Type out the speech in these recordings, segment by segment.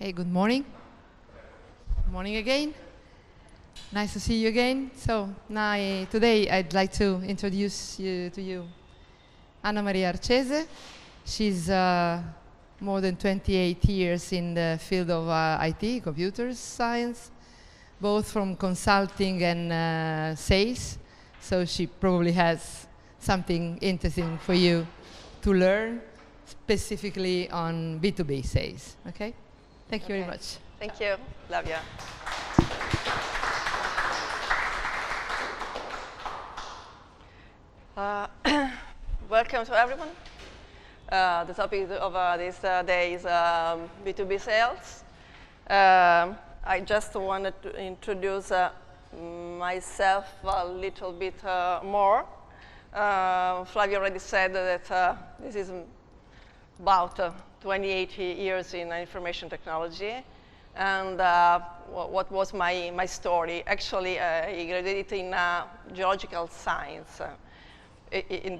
Hey, good morning. Good morning again. Nice to see you again. So now, today I'd like to introduce to you Annamaria Arcese. She's more than 28 years in the field of IT, computer science, both from consulting and sales. So she probably has something interesting for you to learn, specifically on B2B sales. Okay? Thank you very much. Thank you. Love you. Welcome to everyone. The topic of this day is B2B sales. I just wanted to introduce myself a little bit more. Flavio already said that this is about 28 years in information technology. And what was my story? Actually, I graduated in geological science.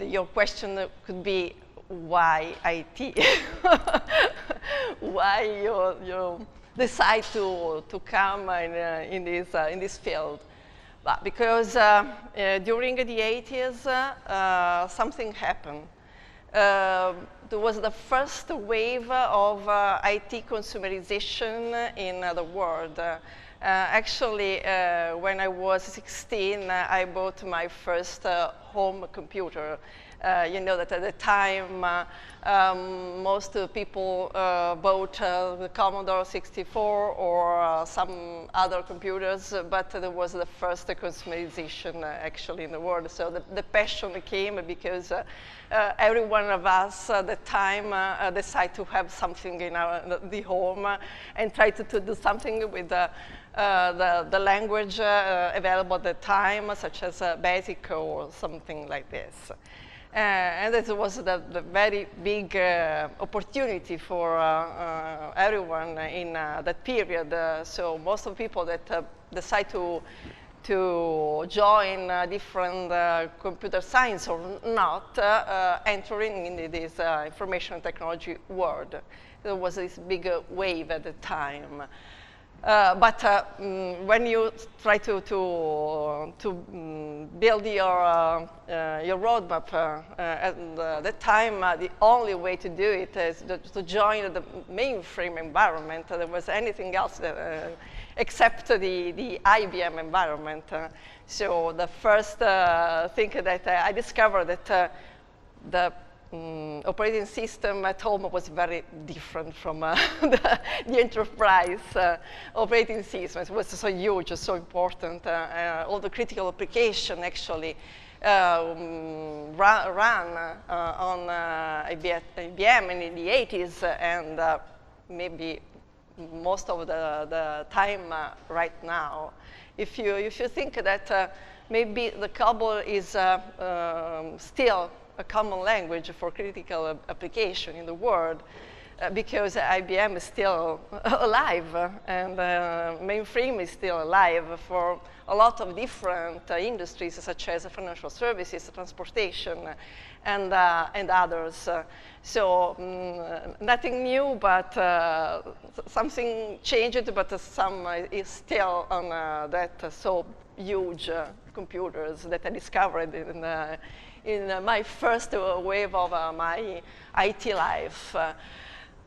Your question could be, why IT? Why you decide to come in this field? But because during the 80s, something happened. There was the first wave of IT consumerization in the world. Actually, when I was 16, I bought my first home computer. You know that at the time, most people bought the Commodore 64 or some other computers, but there was the first consumerization actually in the world. So the passion came because every one of us at the time decided to have something in the home and try to do something with the language available at the time, such as BASIC or something like this. And it was the very big opportunity for everyone in that period. So most of the people that decide to join different computer science or not, entering in this information technology world. There was this big wave at the time. But when you try to build your roadmap at that time, the only way to do it is to join the mainframe environment. There was anything else except the IBM environment. So the first thing that I discovered that the operating system at home was very different from the enterprise operating system. It was so huge, so important. All the critical application actually ran on IBM in the 80s and maybe most of the time right now. If you think that maybe the COBOL is still a common language for critical application in the world, because IBM is still alive and mainframe is still alive for a lot of different industries, such as financial services, transportation, and others. So nothing new, but something changed, but some is still on that so huge computers that I discovered in my first wave of my IT life. Then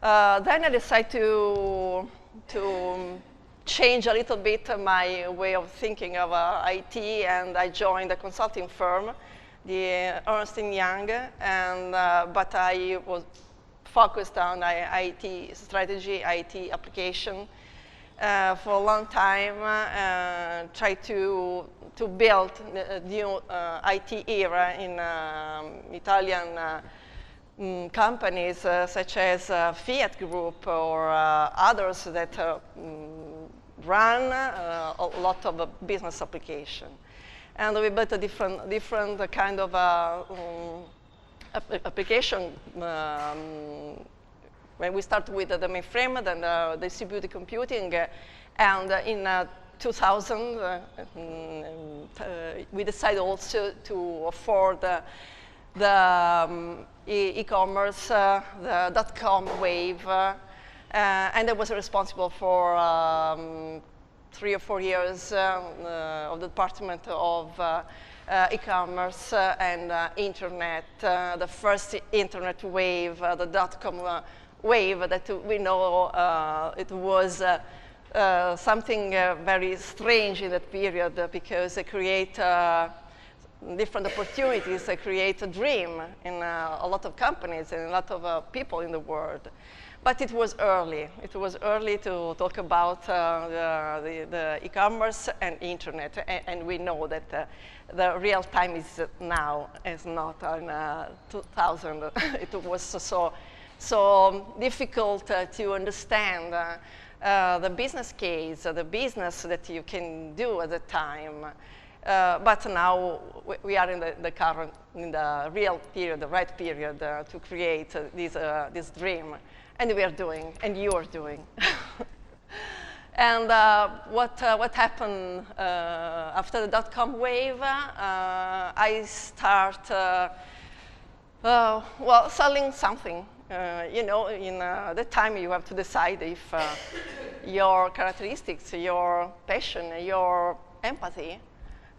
I decided to change a little bit my way of thinking of IT, and I joined a consulting firm, the Ernst & Young, but I was focused on IT strategy, IT application for a long time, tried to build a new IT era in Italian companies such as Fiat Group or others that run a lot of business application. And we built a different kind of application. When we start with the mainframe, then distributed computing, and in 2000, we decided also to afford the e-commerce, the .com wave, And I was responsible for 3 or 4 years of the department of e-commerce and internet, the first internet wave, the dot-com wave that we know it was something very strange in that period because it create different opportunities, create a dream in a lot of companies and a lot of people in the world. But it was early. It was early to talk about the e-commerce and internet, and we know that the real time is now, is not in 2000. It was so difficult to understand the business case, the business that you can do at the time. But now we are in the real period, the right period to create this dream. And we are doing, and you are doing. And what happened after the dot-com wave? I start, well, selling something. You know, in that time you have to decide if your characteristics, your passion, your empathy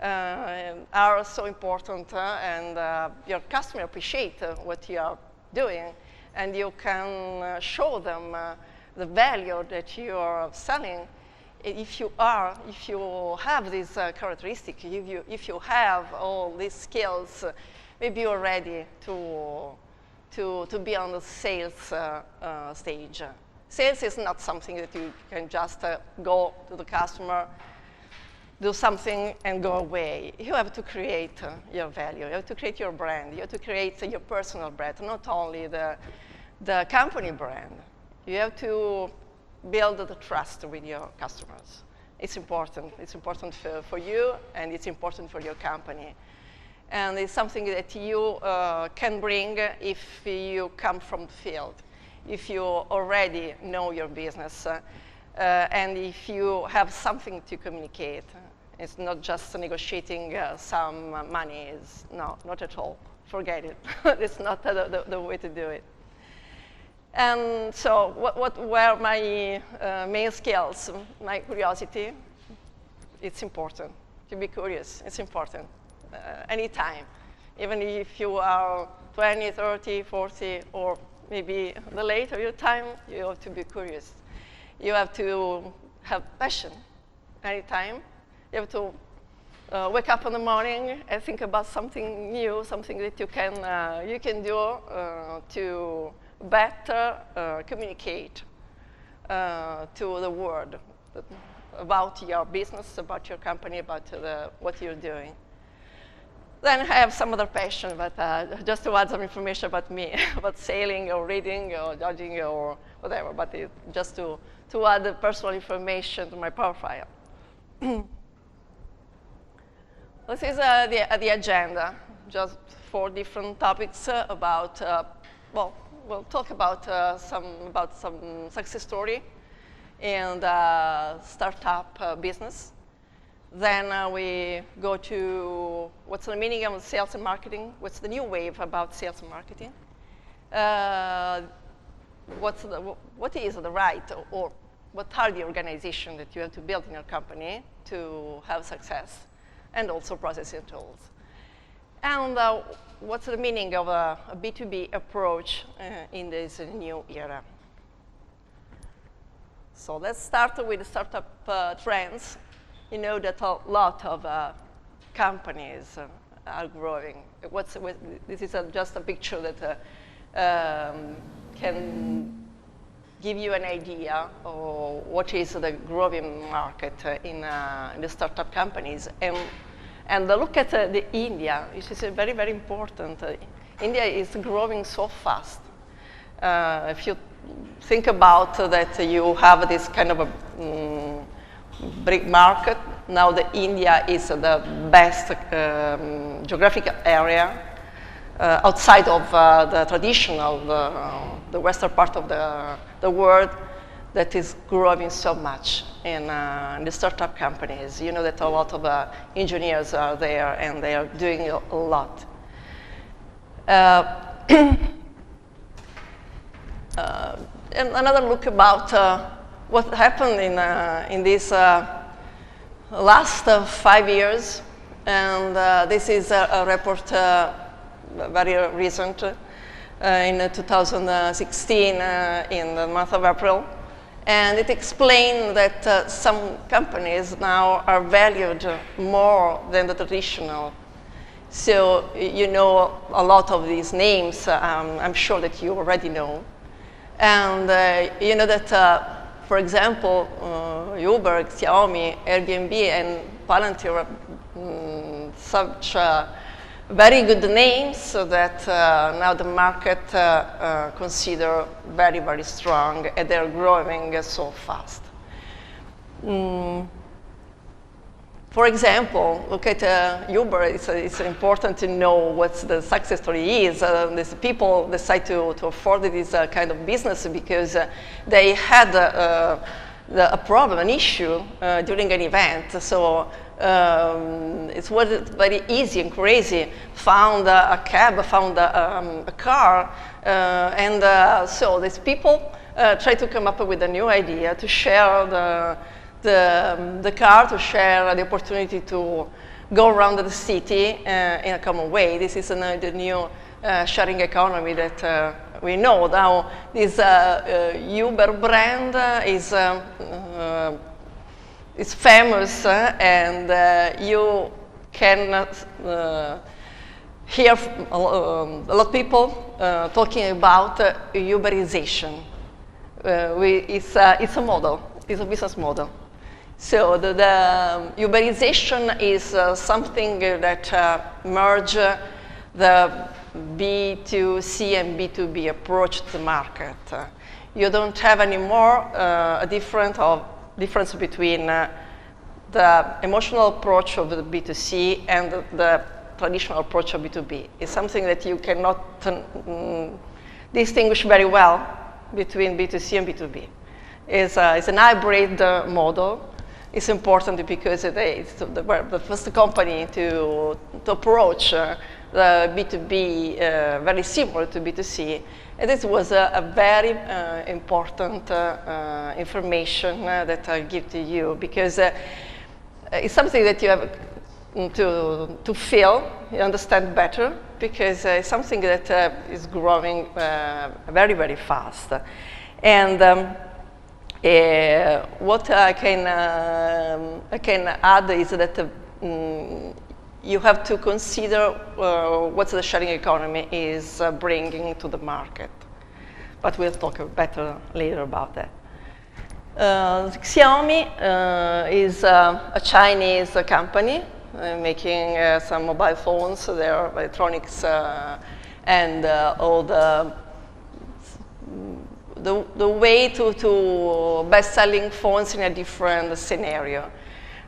are so important and your customer appreciate what you are doing. And you can show them the value that you are selling. If you have these characteristics, if you have all these skills, maybe you're ready to be on the sales stage. Sales is not something that you can just go to the customer, do something and go away. You have to create your value. You have to create your brand. You have to create your personal brand, not only the company brand. You have to build the trust with your customers. It's important. It's important for you, and it's important for your company. And it's something that you can bring if you come from the field, if you already know your business, and if you have something to communicate. It's not just negotiating some money. No, not at all. Forget it. It's not the way to do it. And so what were my main skills? My curiosity. It's important to be curious. It's important. Anytime. Even if you are 20, 30, 40, or maybe the later your time, you have to be curious. You have to have passion anytime. You have to wake up in the morning and think about something new, something that you can do to better communicate to the world about your business, about your company, about what you're doing. Then I have some other passion, but just to add some information about me, about sailing or reading or judging or whatever, but just to add the personal information to my profile. This is the agenda, just 4 different topics about, well, we'll talk about some success story in the startup business. Then we go to what's the meaning of sales and marketing, what's the new wave about sales and marketing, what is the right or what are the organizations that you have to build in your company to have success, and also processing tools. And what's the meaning of a B2B approach in this new era? So let's start with the startup trends. You know that a lot of companies are growing. This is just a picture that can give you an idea of what is the growing market in the startup companies. And look at India, which is very, very important. India is growing so fast. If you think about that you have this kind of a big market, now India is the best geographic area outside of the traditional, the western part of the world that is growing so much in the startup companies. You know that a lot of engineers are there and they are doing a lot. another look about what happened in these last 5 years. And this is a report very recent in 2016 in the month of April. And it explained that some companies now are valued more than the traditional. So you know a lot of these names, I'm sure that you already know. And you know that, for example, Uber, Xiaomi, Airbnb, and Palantir are such very good names so that now the market consider very, very strong, and they're growing so fast. For example, look at Uber. It's important to know what the success story is. These people decide to afford this kind of business because they had a problem, an issue during an event. So it was very easy and crazy. Found a cab, found a car, and so these people try to come up with a new idea to share the car, to share the opportunity to go around the city in a common way. This is the new sharing economy that we know. Now, this Uber brand is famous, and you can hear a lot of people talking about Uberization. It's a model, it's a business model. So the Uberization is something that merge the B2C and B2B approach to the market. You don't have anymore a difference between the emotional approach of the B2C and the traditional approach of B2B. It's something that you cannot distinguish very well between B2C and B2B. It's an hybrid model. It's important because it's the first company to approach the B2B very similar to B2C. And this was a very important information that I give to you, because it's something that you have to feel, you understand better, because it's something that is growing very, very fast. And what I can add is that you have to consider what the sharing economy is bringing to the market. But we'll talk better later about that. Xiaomi is a Chinese company making some mobile phones, their electronics, and all the way to best-selling phones in a different scenario.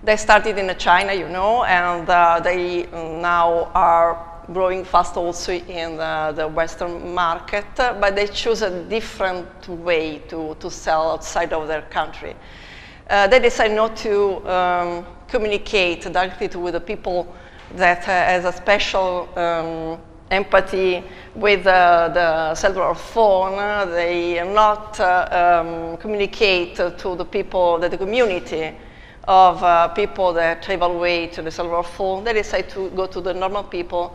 They started in China, you know, and they now are growing fast also in the Western market, but they choose a different way to sell outside of their country. They decide not to communicate directly with the people that has a special empathy with the cellular phone. They not communicate to the people, the community of people that evaluate the cellular phone. They decide to go to the normal people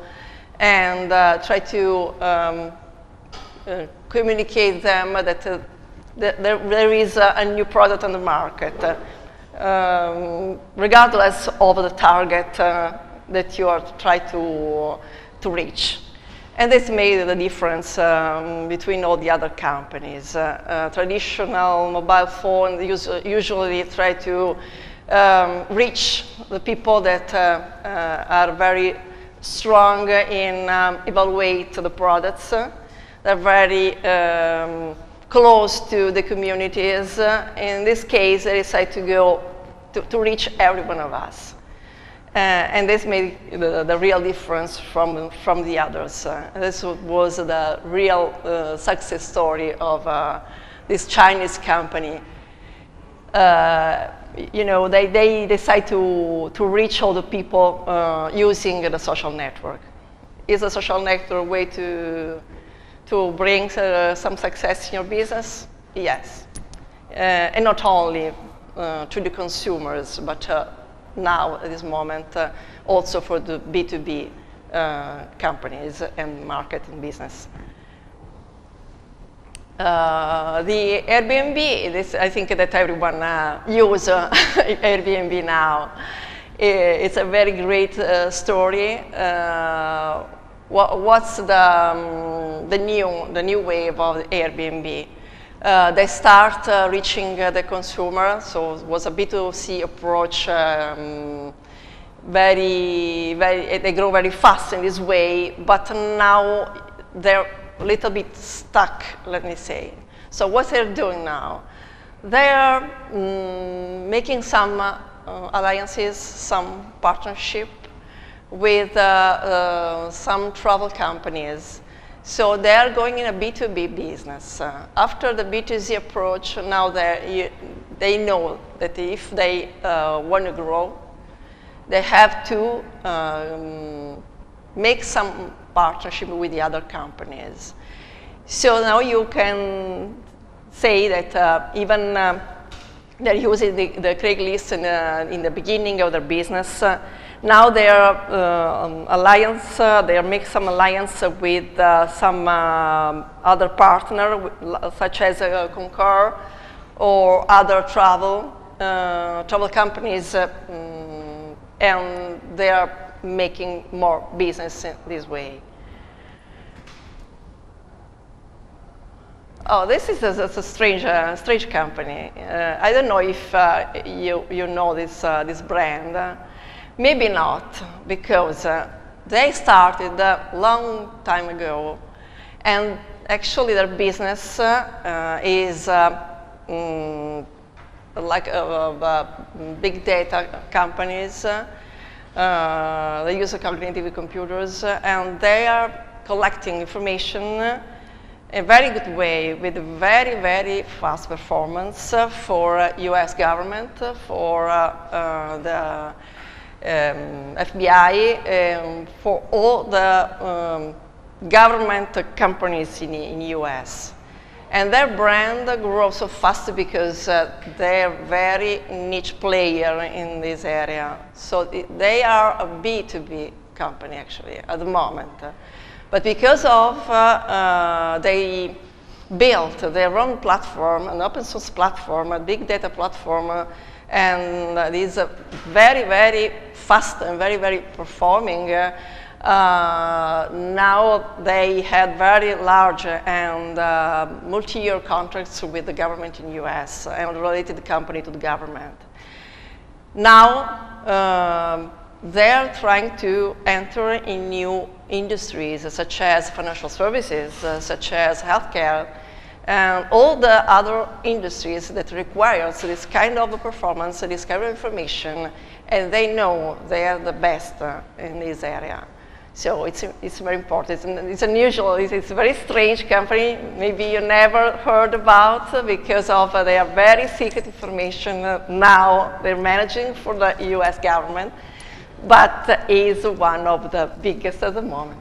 and try to communicate them that there is a new product on the market, regardless of the target that you are trying to reach. And this made the difference between all the other companies. Traditional mobile phones usually try to reach the people that are very strong in evaluate the products. They're very close to the communities. In this case, they decide to go to reach every one of us. And this made the real difference from the others. This was the real success story of this Chinese company. You know, they decide to reach all the people using the social network. Is a social network a way to bring some success in your business? Yes. And not only to the consumers, but now, at this moment, also for the B2B companies and market and business. The Airbnb, I think that everyone uses Airbnb now. It's a very great story. What's the new wave of Airbnb? They start reaching the consumer, so it was a B2C approach. They grow very fast in this way, but now they're a little bit stuck, let me say. So what they're doing now? They're making some alliances, some partnership with some travel companies. So they're going in a B2B business. After the B2C approach, now they know that if they want to grow, they have to make some partnership with the other companies. So now you can say that even they're using the Craigslist in the beginning of their business. Now they are they make some alliance with some other partner, such as Concur or other travel companies, and they are making more business in this way. Oh, this is a strange company. I don't know if you know this brand. Maybe not, because they started a long time ago, and actually their business is like big data companies. They use cognitive computers, and they are collecting information in a very good way with very, very fast performance for US government, for the FBI, for all the government companies in US. And their brand grows so fast because they're very niche player in this area. So they are a B2B company, actually, at the moment. But because of they built their own platform, an open source platform, a big data platform, and this very, very fast and very, very performing. Now they had very large and multi-year contracts with the government in US and related company to the government. Now they're trying to enter in new industries such as financial services, such as healthcare, and all the other industries that requires this kind of performance, this kind of information, and they know they are the best in this area. So it's very important. It's unusual. It's a very strange company. Maybe you never heard about because of their very secret information now they're managing for the US government, but is one of the biggest at the moment.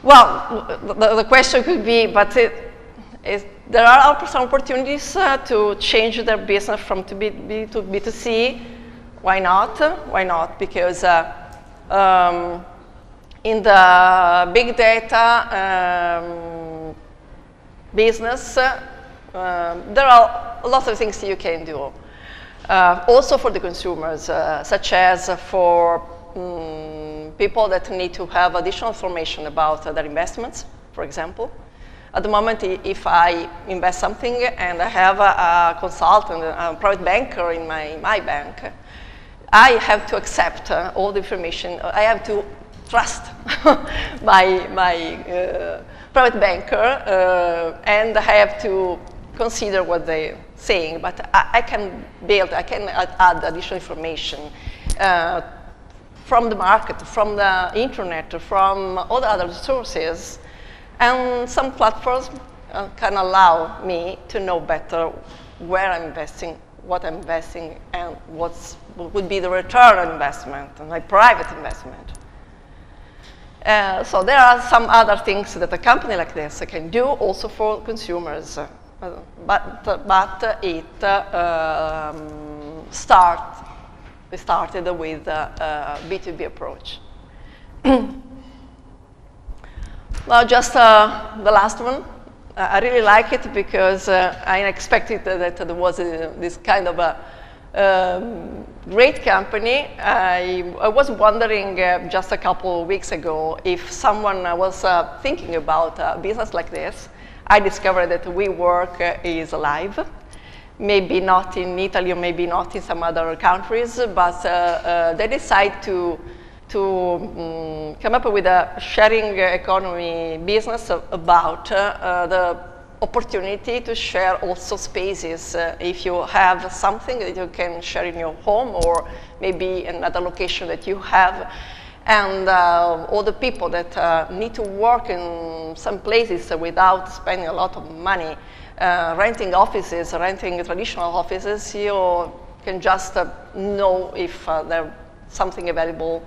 Well, the question could be, but there are some opportunities to change their business from B2B to B2C. Why not? Why not? Because in the big data business, there are a lot of things you can do. Also for the consumers, such as for people that need to have additional information about their investments, for example. At the moment, if I invest something and I have a consultant, a private banker in my bank, I have to accept all the information. I have to trust my private banker, and I have to consider what they're saying. But I can add additional information from the market, from the internet, from all the other sources. And some platforms can allow me to know better where I'm investing, what I'm investing, and what would be the return on investment, my private investment. So there are some other things that a company like this can do also for consumers, but it started with a B2B approach. Well, just the last one. I really like it because I expected that there was this kind of a great company. I was wondering just a couple of weeks ago if someone was thinking about a business like this. I discovered that WeWork is alive. Maybe not in Italy or maybe not in some other countries, but they decide to come up with a sharing economy business about the opportunity to share also spaces. If you have something that you can share in your home or maybe another location that you have, and all the people that need to work in some places without spending a lot of money, renting offices, renting traditional offices, you can just know if there's something available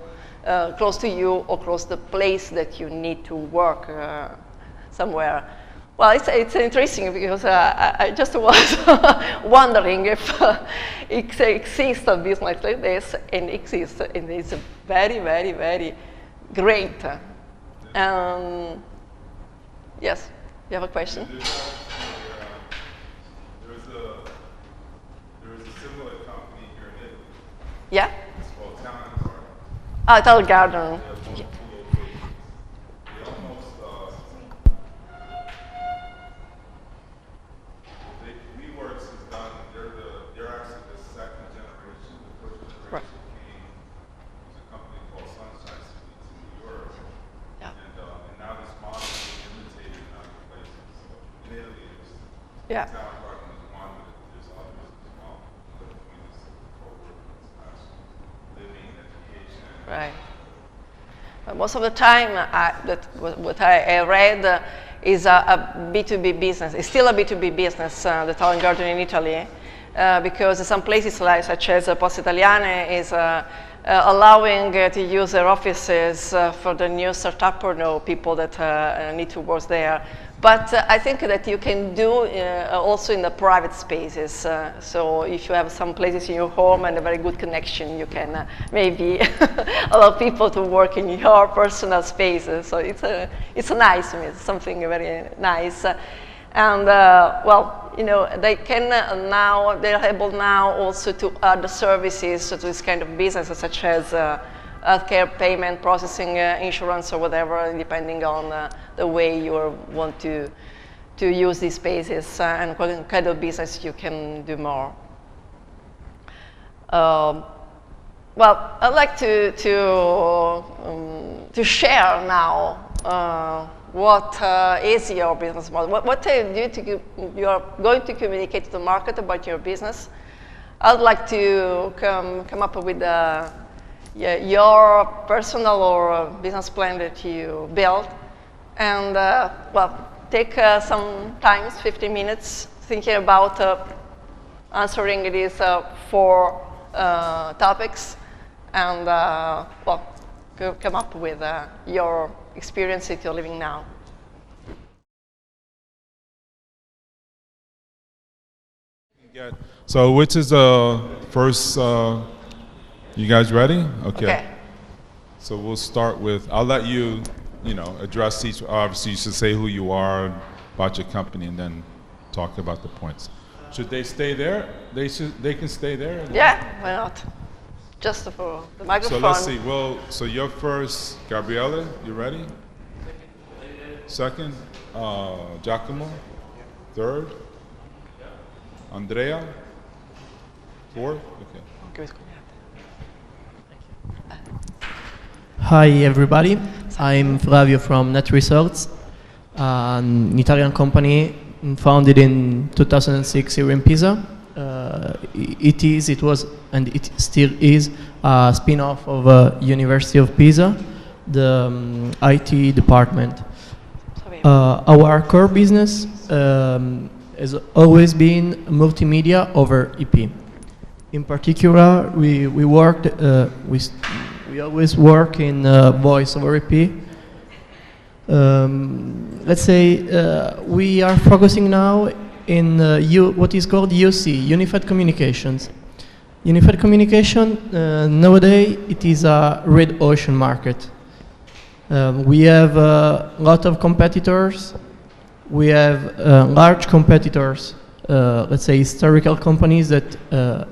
close to you or close the place that you need to work somewhere. Well, it's interesting because I just was wondering if it exists a business like this, and it exists, and it's very, very, very great. Yes, you have a question? There was a similar company here in Italy. Yeah? It's called Talent Garden. Talent Garden. They almost, WeWorks has done, they're actually the second generation. The first generation Right. was a company called Sunshine Suites in New York. Yeah. And now this model is being imitated in other places. So in Italy, Yeah. Talent Garden is one, but there's others as well. Living, education. Right. Most of the time, what I read is a B2B business. It's still a B2B business, the Talent Garden in Italy, because some places such as Poste Italiane is allowing to use their offices for the new startup people that need to work there. But I think that you can do also in the private spaces. So if you have some places in your home and a very good connection, you can maybe allow people to work in your personal spaces. So it's nice, it's something very nice. And well, you know, they can now, they're able now also to add services to this kind of business, such as healthcare, payment, processing, insurance, or whatever, depending on the way you want to use these spaces and what kind of business you can do more. Well, I'd like to share now what is your business model. What you are going to communicate to the market about your business. I'd like to come up with your personal or business plan that you built, and well, take some time, 15 minutes, thinking about answering these 4 topics, and well, come up with your experience that you're living now. Yeah. So which is the first, you guys ready? Okay. So we'll start with, I'll let you, address each, obviously you should say who you are, about your company, and then talk about the points. Should they stay there? They can stay there? Yeah, why not? Just for the microphone. So let's see, well, so you're first, Gabriele, you ready? Second, Giacomo, third, Andrea, fourth, okay. Hi everybody, I'm Flavio from Net Resorts, an Italian company founded in 2006 here in Pisa. It was, and it still is, a spin-off of University of Pisa, the IT department. Our core business has always been multimedia over EP. In particular, we always work in voice over EP, Let's say we are focusing now in what is called UC, Unified Communications. Unified Communication, nowadays, it is a red ocean market. We have a lot of competitors. We have large competitors, let's say historical companies that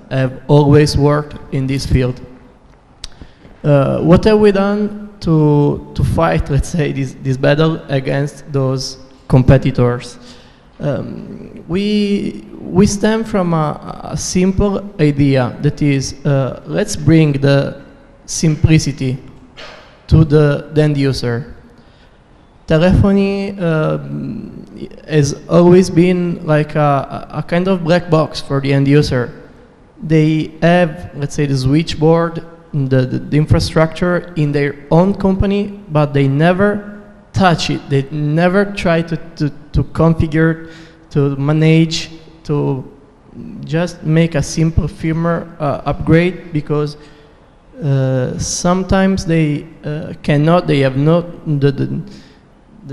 have always worked in this field. What have we done to fight, let's say, this battle against those competitors? We stem from a simple idea that is, let's bring the simplicity to the end user. Telephony has always been like a kind of black box for the end user. They have, let's say, the switchboard, the infrastructure in their own company, but they never touch it. They never try to configure, to manage, to just make a simple firmware upgrade, because sometimes they cannot, they have not the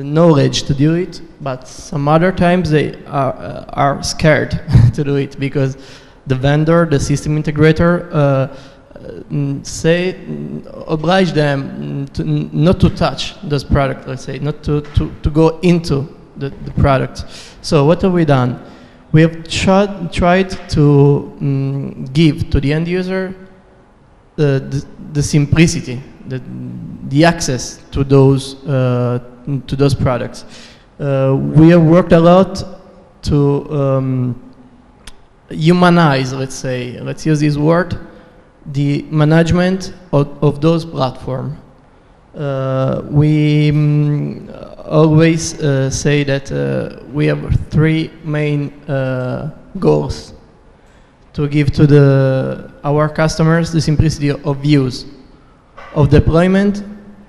knowledge to do it, but some other times they are scared to do it, because the vendor, the system integrator, oblige them not to touch this product, let's say, not to go into the product. So what have we done? We have tried to give to the end user the simplicity, the access to those products. We have worked a lot to humanize, let's say, let's use this word, the management of those platforms. We always say that we have three main goals to give to our customers: the simplicity of use, of deployment,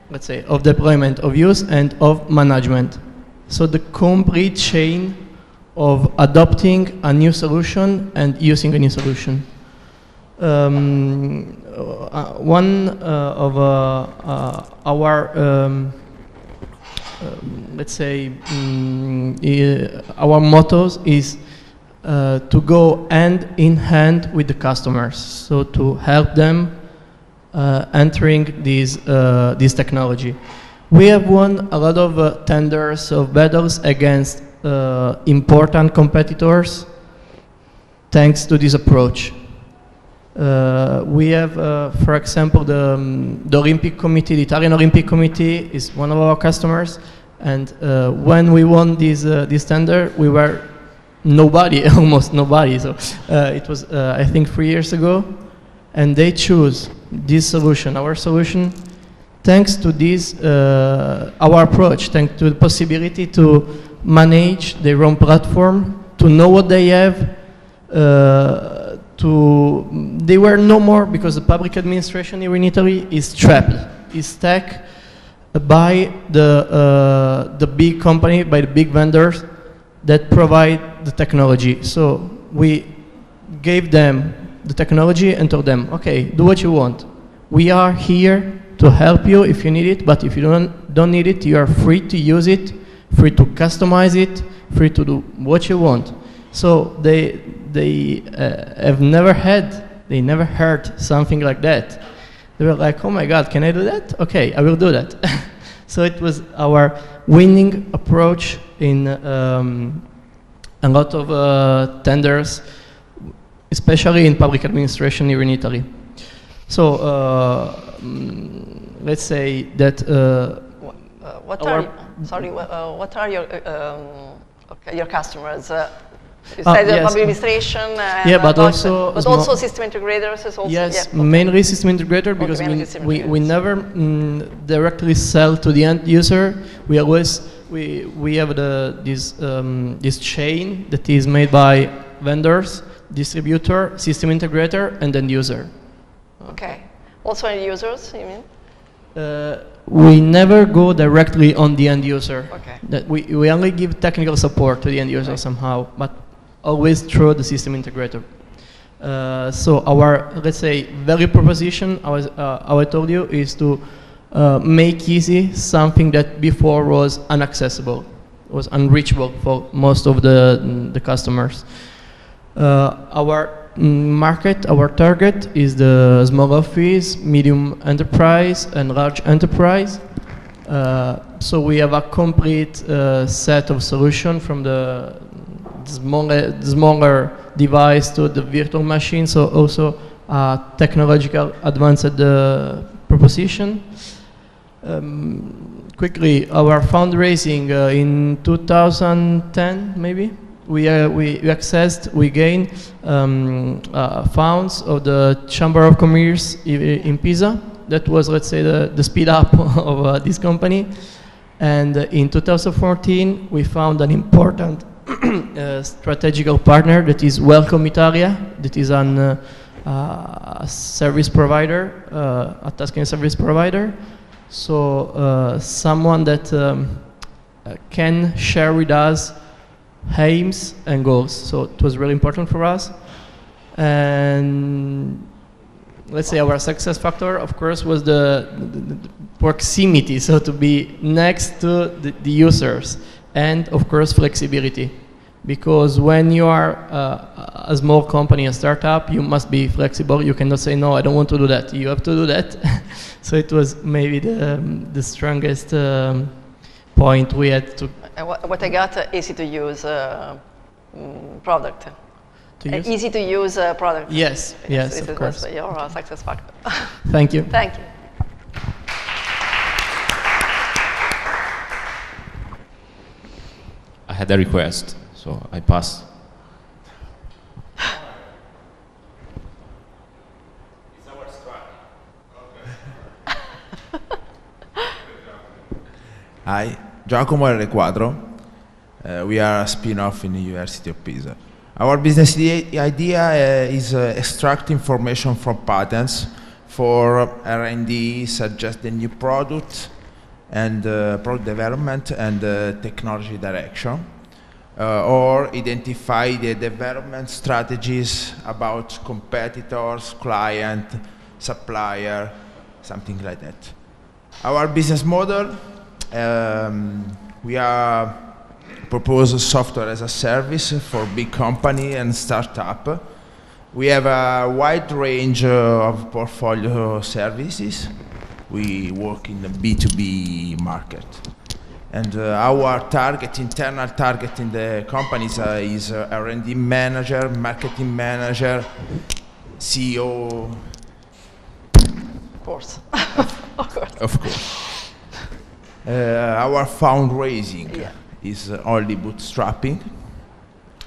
let's say, of deployment, of use, and of management. So the complete chain of adopting a new solution and using a new solution. One of our, let's say, our mottos is to go hand in hand with the customers, so to help them entering this technology. We have won a lot of tenders, of battles against important competitors thanks to this approach. We have, for example, the Olympic Committee, the Italian Olympic Committee is one of our customers, and when we won this tender, we were nobody, almost nobody. So it was, I think, 3 years ago, and they choose this solution, our solution, thanks to this, our approach, thanks to the possibility to manage their own platform, to know what they have. They were no more, because the public administration here in Italy is trapped, is stuck by the big company, by the big vendors that provide the technology. So we gave them the technology and told them, okay, do what you want. We are here to help you if you need it, but if you don't need it, you are free to use it, free to customize it, free to do what you want. So they have never heard something like that. They were like, oh my God, can I do that? Okay, I will do that. So it was our winning approach in a lot of tenders, especially in public administration here in Italy. So let's say that what are your customers? You said yes. public administration, yeah, but also system integrators is also. Yes, yeah, okay. mainly system integrator, because we never directly sell to the end user. We always we have this chain that is made by vendors, distributor, system integrator, and end user. Okay. Also end users, you mean? We never go directly on the end user. Okay. That we only give technical support to the end user somehow, but always through the system integrator. So our, let's say, value proposition, how I told you, is to make easy something that before was inaccessible, was unreachable for most of the customers. Our market, our target is the small office, medium enterprise, and large enterprise. So we have a complete set of solutions from the smaller device to the virtual machine, so also a technological advanced proposition. Quickly, our fundraising in 2010, maybe, we gained funds of the Chamber of Commerce in Pisa. That was, let's say, the speed up of this company. And in 2014, we found an important strategical partner that is Welcome Italia, that is a service provider, a tasking service provider. So someone that can share with us aims and goals. So it was really important for us. And let's say our success factor, of course, was the proximity, so to be next to the users, and of course flexibility. Because when you are a small company, a startup, you must be flexible. You cannot say, no, I don't want to do that. You have to do that. So it was maybe the strongest point we had to. What I got, easy to use product. Easy to use product. Yes, yes, of course. That's your success factor. Thank you. Thank you. I had a request, so I pass. It's our strike. Hi, Giacomo R. Quadro. We are a spin-off in the University of Pisa. Our business idea is extract information from patents for R&D, suggest the new product and product development and technology direction, or identify the development strategies about competitors, client, supplier, something like that. Our business model, we are propose software as a service for big company and startup. We have a wide range of portfolio services. We work in the B2B market. And our target, internal target in the companies is R&D manager, marketing manager, CEO. Of course. Of course. Of course. Our fundraising is only bootstrapping.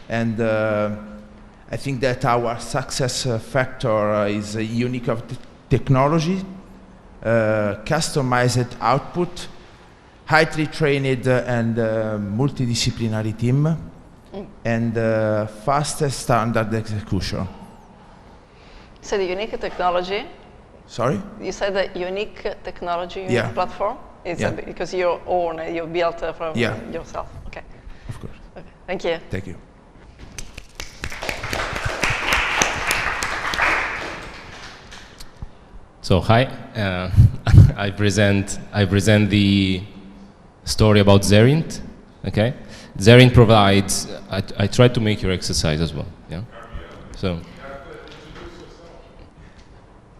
And I think that our success factor is a unique of technology, customized output, highly trained and multidisciplinary team, and fastest standard execution. So the unique technology? Sorry? You said that unique technology in your platform? It's because you own it, you built from yourself. Okay. Of course. Okay. Thank you. Thank you. So hi, I present the story about Zerint. Okay, Zerint provides. I try to make your exercise as well. Yeah. So.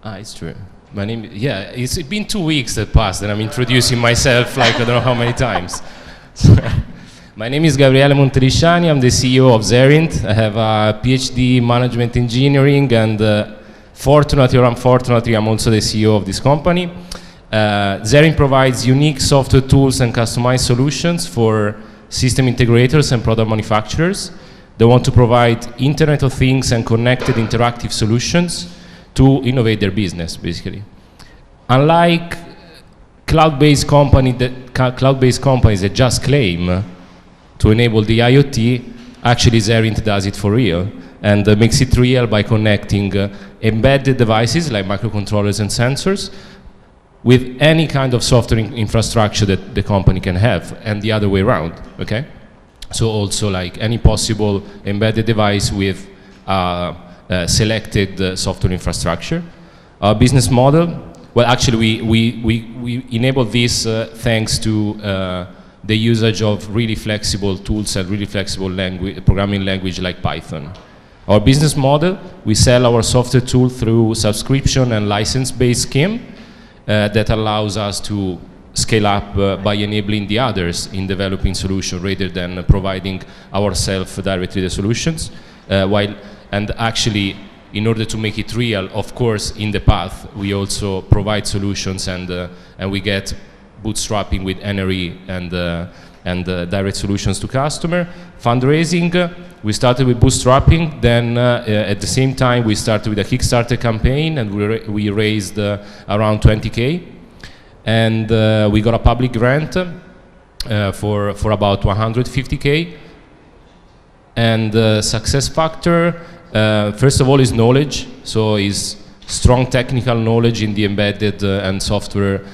It's true. My name. Yeah, it's been 2 weeks that passed, and I'm introducing myself like I don't know how many times. My name is Gabriele Montelisciani. I'm the CEO of Zerint. I have a PhD in management engineering, and fortunately or unfortunately, I'm also the CEO of this company. Zerint provides unique software tools and customized solutions for system integrators and product manufacturers. They want to provide Internet of Things and connected interactive solutions to innovate their business, basically. Unlike cloud-based companies that just claim to enable the IoT, actually Zerint does it for real, and makes it real by connecting embedded devices like microcontrollers and sensors with any kind of software infrastructure that the company can have, and the other way around, okay? So also like any possible embedded device with selected software infrastructure. Our business model, well, actually, we enable this thanks to the usage of really flexible tools and really flexible programming language like Python. Our business model, we sell our software tool through subscription and license-based scheme that allows us to scale up by enabling the others in developing solutions rather than providing ourselves directly the solutions. And actually, in order to make it real, of course, in the path, we also provide solutions and we get bootstrapping with NRE and direct solutions to customer. Fundraising, we started with bootstrapping, then at the same time we started with a Kickstarter campaign and we raised around 20K. And we got a public grant for about 150K. And success factor, first of all, is knowledge. So is strong technical knowledge in the embedded and software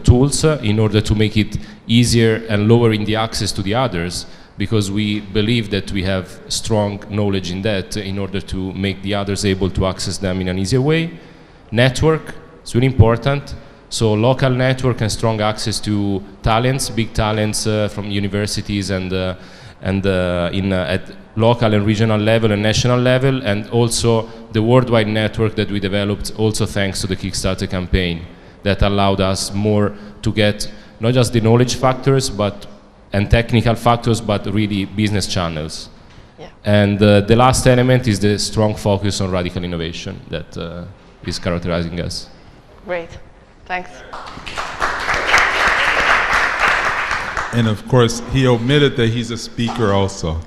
tools in order to make it easier and lowering the access to the others, because we believe that we have strong knowledge in that in order to make the others able to access them in an easier way. Network, it's really important. So local network and strong access to talents, big talents from universities and at local and regional level and national level, and also the worldwide network that we developed also thanks to the Kickstarter campaign that allowed us more to get not just the knowledge factors and technical factors, but really business channels. Yeah. And the last element is the strong focus on radical innovation that is characterizing us. Great, thanks. And of course, he omitted that he's a speaker also.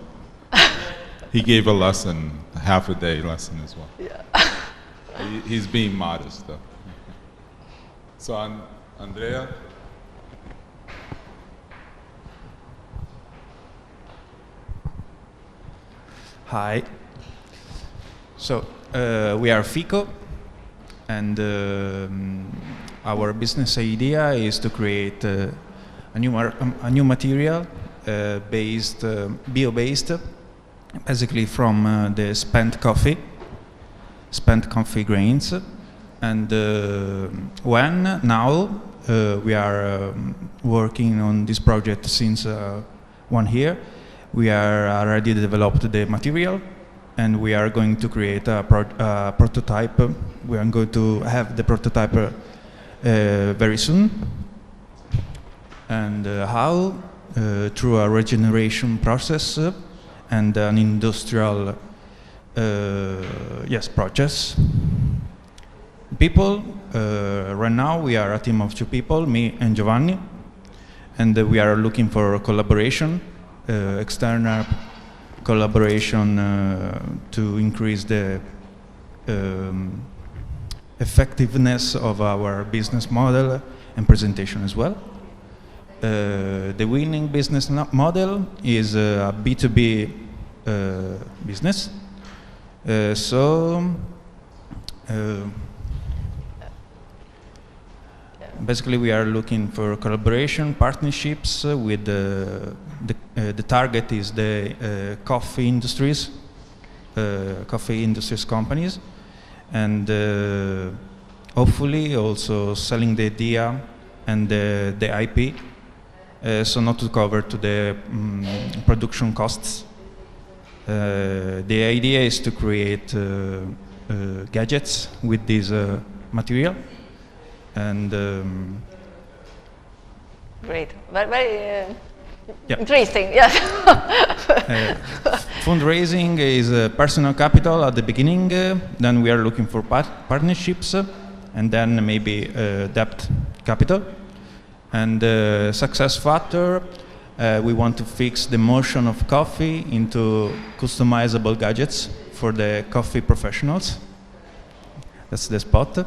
He gave a lesson, a half a day lesson as well. Yeah. He's being modest though. So Andrea? Hi. So we are FICO, and our business idea is to create a new material bio-based, basically from the spent coffee grains. And now we are working on this project since 1 year. We are already developed the material, and we are going to create a prototype. We are going to have the prototype very soon. And how? Through a regeneration process and an industrial process. People, right now we are a team of 2 people, me and Giovanni, and we are looking for collaboration, external collaboration to increase the effectiveness of our business model and presentation as well. The winning business model is a B2B business. Basically, we are looking for collaboration, partnerships with the target is the coffee industries companies, and hopefully also selling the idea and the IP, so not to cover to the production costs. The idea is to create gadgets with this material. And great, very interesting. Yes. Fundraising is personal capital at the beginning. Then we are looking for partnerships, and then maybe debt capital. And success factor, we want to fix the motion of coffee into customizable gadgets for the coffee professionals. That's the spot.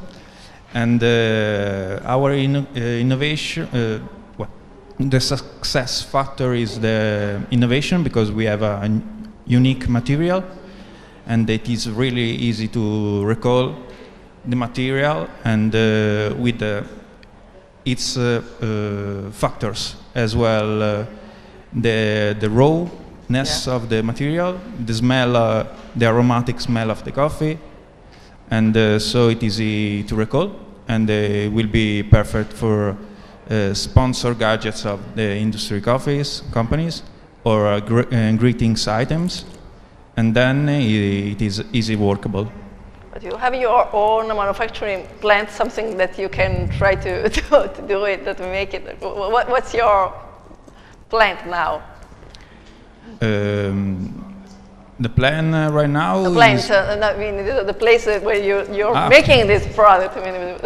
And our innovation, the success factor is the innovation, because we have a unique material, and it is really easy to recall the material, and with its factors as well, the rawness of the material, the smell, the aromatic smell of the coffee. And so it is easy to recall. and it will be perfect for sponsor gadgets of the industry companies or greetings items, and then it is easy workable. But you have your own manufacturing plant, something that you can try to do it, to make it. What's your plant now? The plan right now. The plant, is I mean, the place where you're making this product. I mean,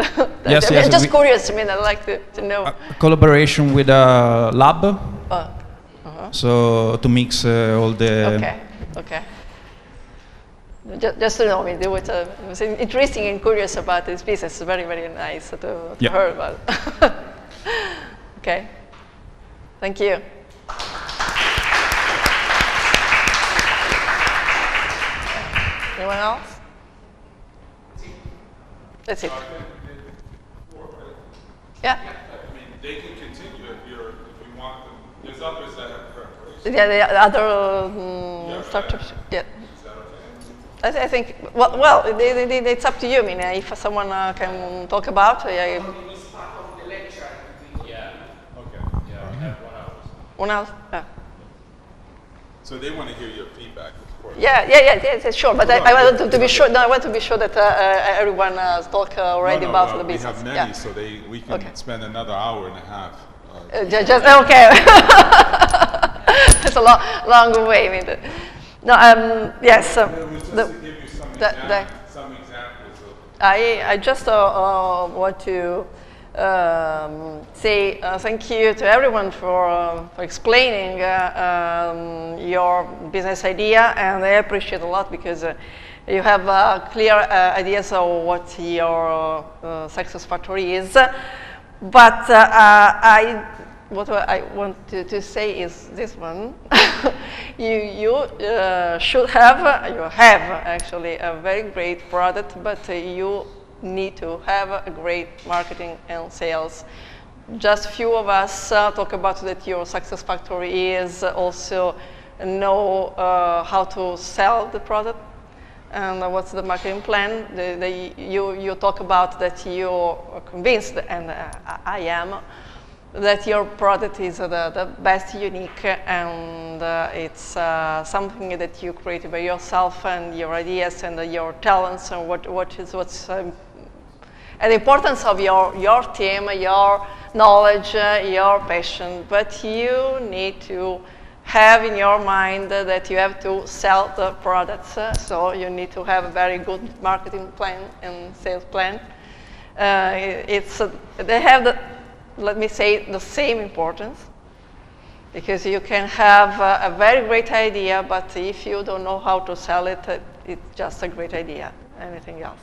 yes, I'm just curious. I mean, I'd like to know. A collaboration with a lab. So to mix all the. Okay. Just to know, I mean, it was interesting and curious about this business. Very, very nice to hear about. Okay. Thank you. Anyone else? That's it. Yeah. I mean, they can continue if you want them. There's others that have preparation. Yeah, the other startups. Yeah. I think, well, it's up to you. I mean, if someone can talk about. Yeah. Okay. Yeah, we have 1 hour. 1 hour. Yeah. So they want to hear your feedback, of course. Yeah, sure. But I want to be sure. No, I want to be sure that everyone has talked already about the business. We have many, so we can spend another hour and a half. Okay. It's a long way. I mean, no. Yes. Just to give you some examples of. I just want to say thank you to everyone for explaining your business idea, and I appreciate a lot because you have clear ideas of what your success factory is. But what I want to say is this one. you should have, you have actually a very great product, but you need to have a great marketing and sales. Just few of us talk about that your success factory is also know how to sell the product and what's the marketing plan. You talk about that you're convinced, and I am, that your product is the best unique, and it's something that you created by yourself and your ideas and your talents and what's and the importance of your team, your knowledge, your passion. But you need to have in your mind that you have to sell the products. So you need to have a very good marketing plan and sales plan. They have the, let me say, the same importance, because you can have a very great idea, but if you don't know how to sell it, it's just a great idea, anything else.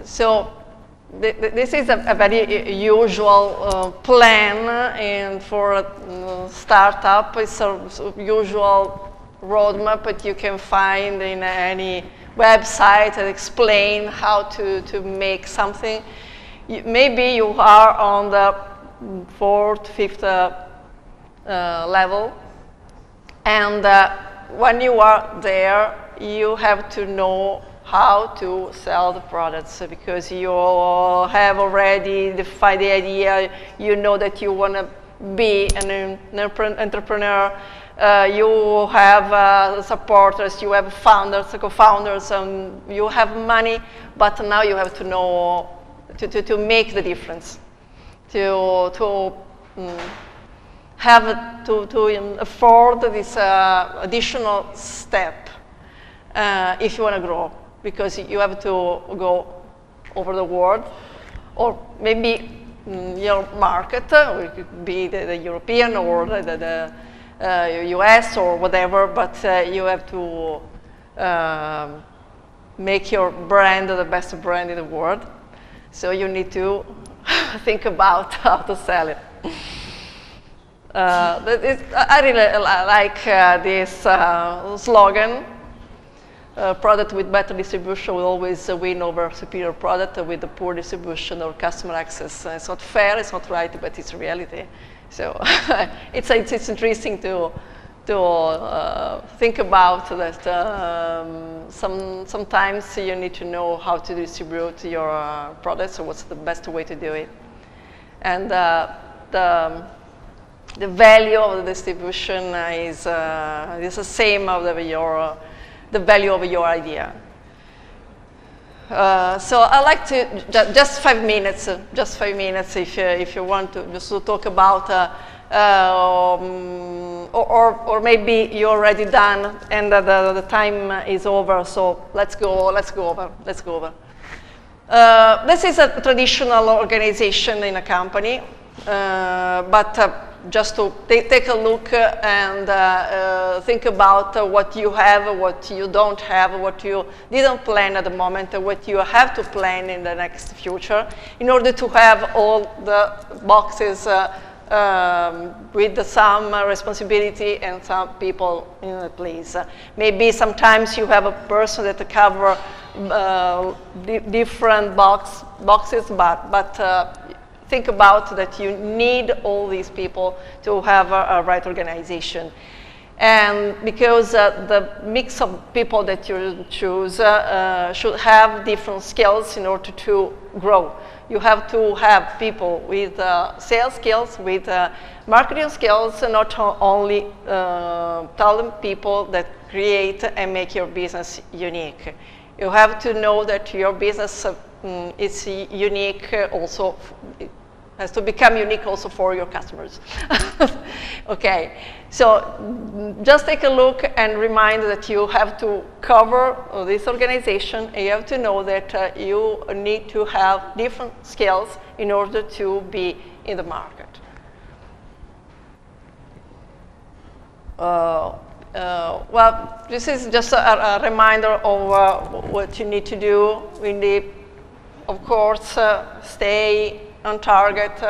So this is a very usual plan, and for a startup, it's a usual roadmap that you can find in any website that explain how to make something. Maybe you are on the 4th, 5th level, and when you are there, you have to know how to sell the products, because you have already defined the idea. You know that you want to be an entrepreneur. You have supporters, you have founders, co-founders, and you have money, but now you have to know to make the difference, to afford this additional step if you want to grow, because you have to go over the world, or maybe your market, it could be the European or the US or whatever, but you have to make your brand the best brand in the world. So you need to think about how to sell it. I really like this slogan. Product with better distribution will always win over superior product with the poor distribution or customer access. It's not fair, it's not right, but it's reality. So it's interesting to think about that. Sometimes you need to know how to distribute your products, or what's the best way to do it. And the value of the distribution is the same of the value of your idea. So I like to just 5 minutes, if you want to just to talk about, or maybe you're already done and the time is over. So let's go over. This is a traditional organization in a company, but just to take a look and think about what you have, what you don't have, what you didn't plan at the moment, what you have to plan in the next future, in order to have all the boxes with some responsibility and some people in place. Maybe sometimes you have a person that cover different boxes, but think about that you need all these people to have a right organization. And because the mix of people that you choose should have different skills in order to grow. You have to have people with sales skills, with marketing skills, and not only talent people that create and make your business unique. You have to know that your business is unique also. Has to become unique also for your customers. Okay, so just take a look and remind that you have to cover this organization, and you have to know that you need to have different skills in order to be in the market. Well, this is just a reminder of what you need to do. We need, of course, stay on target.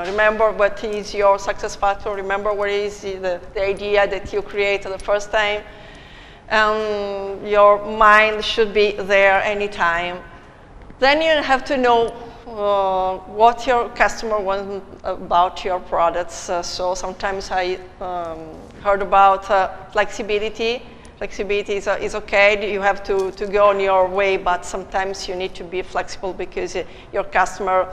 Remember what is your success factor. Remember what is the idea that you created the first time. And your mind should be there anytime. Then you have to know what your customer wants about your products. So sometimes I heard about flexibility. Flexibility is okay, you have to go on your way, but sometimes you need to be flexible because your customer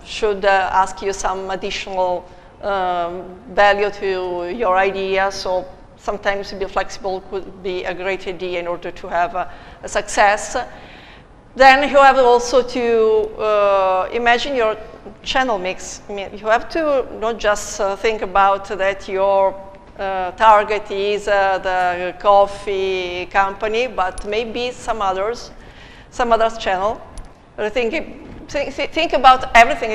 should ask you some additional value to your idea. So sometimes to be flexible could be a great idea in order to have a success. Then you have also to imagine your channel mix. I mean, you have to not just think about that your target is the coffee company, but maybe some others channel. Think about everything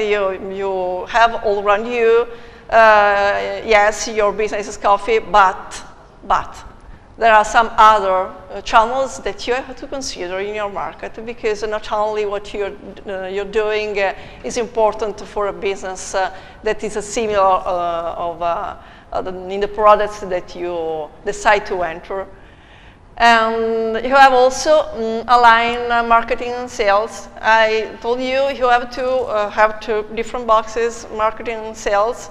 you have all around you. Yes, your business is coffee, but there are some other channels that you have to consider in your market, because not only what you're doing is important for a business that is similar in the products that you decide to enter. And you have also align marketing and sales. I told you have to have two different boxes, marketing and sales.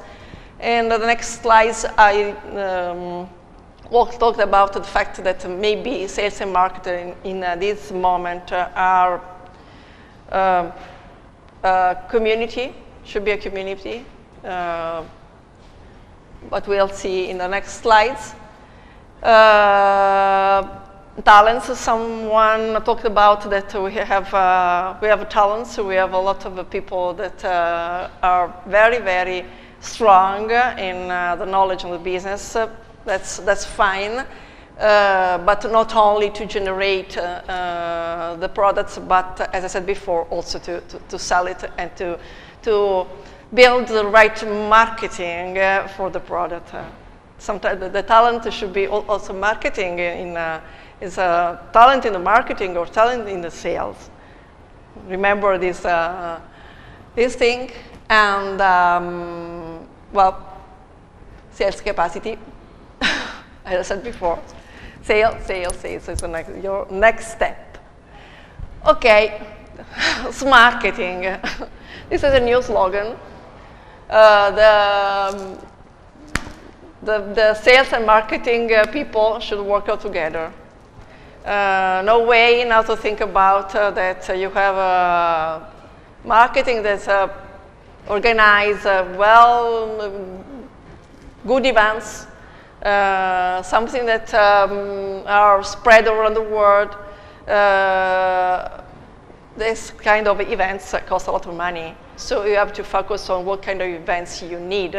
And the next slides I talked about the fact that maybe sales and marketing in this moment are community, should be a community. But we'll see in the next slides. Talents, someone talked about that we have talents, we have a lot of people that are very, very strong in the knowledge of the business. That's fine, but not only to generate the products, but as I said before, also to sell it and to build the right marketing for the product. Sometimes the talent should be also marketing is a talent in the marketing or talent in the sales. Remember this thing. And well, sales capacity, as I said before, sales is your next step. Okay, marketing. This is a new slogan. the sales and marketing people should work out together. No way now to think about that you have marketing that's organized good events, something that are spread around the world. This kind of events cost a lot of money, so you have to focus on what kind of events you need.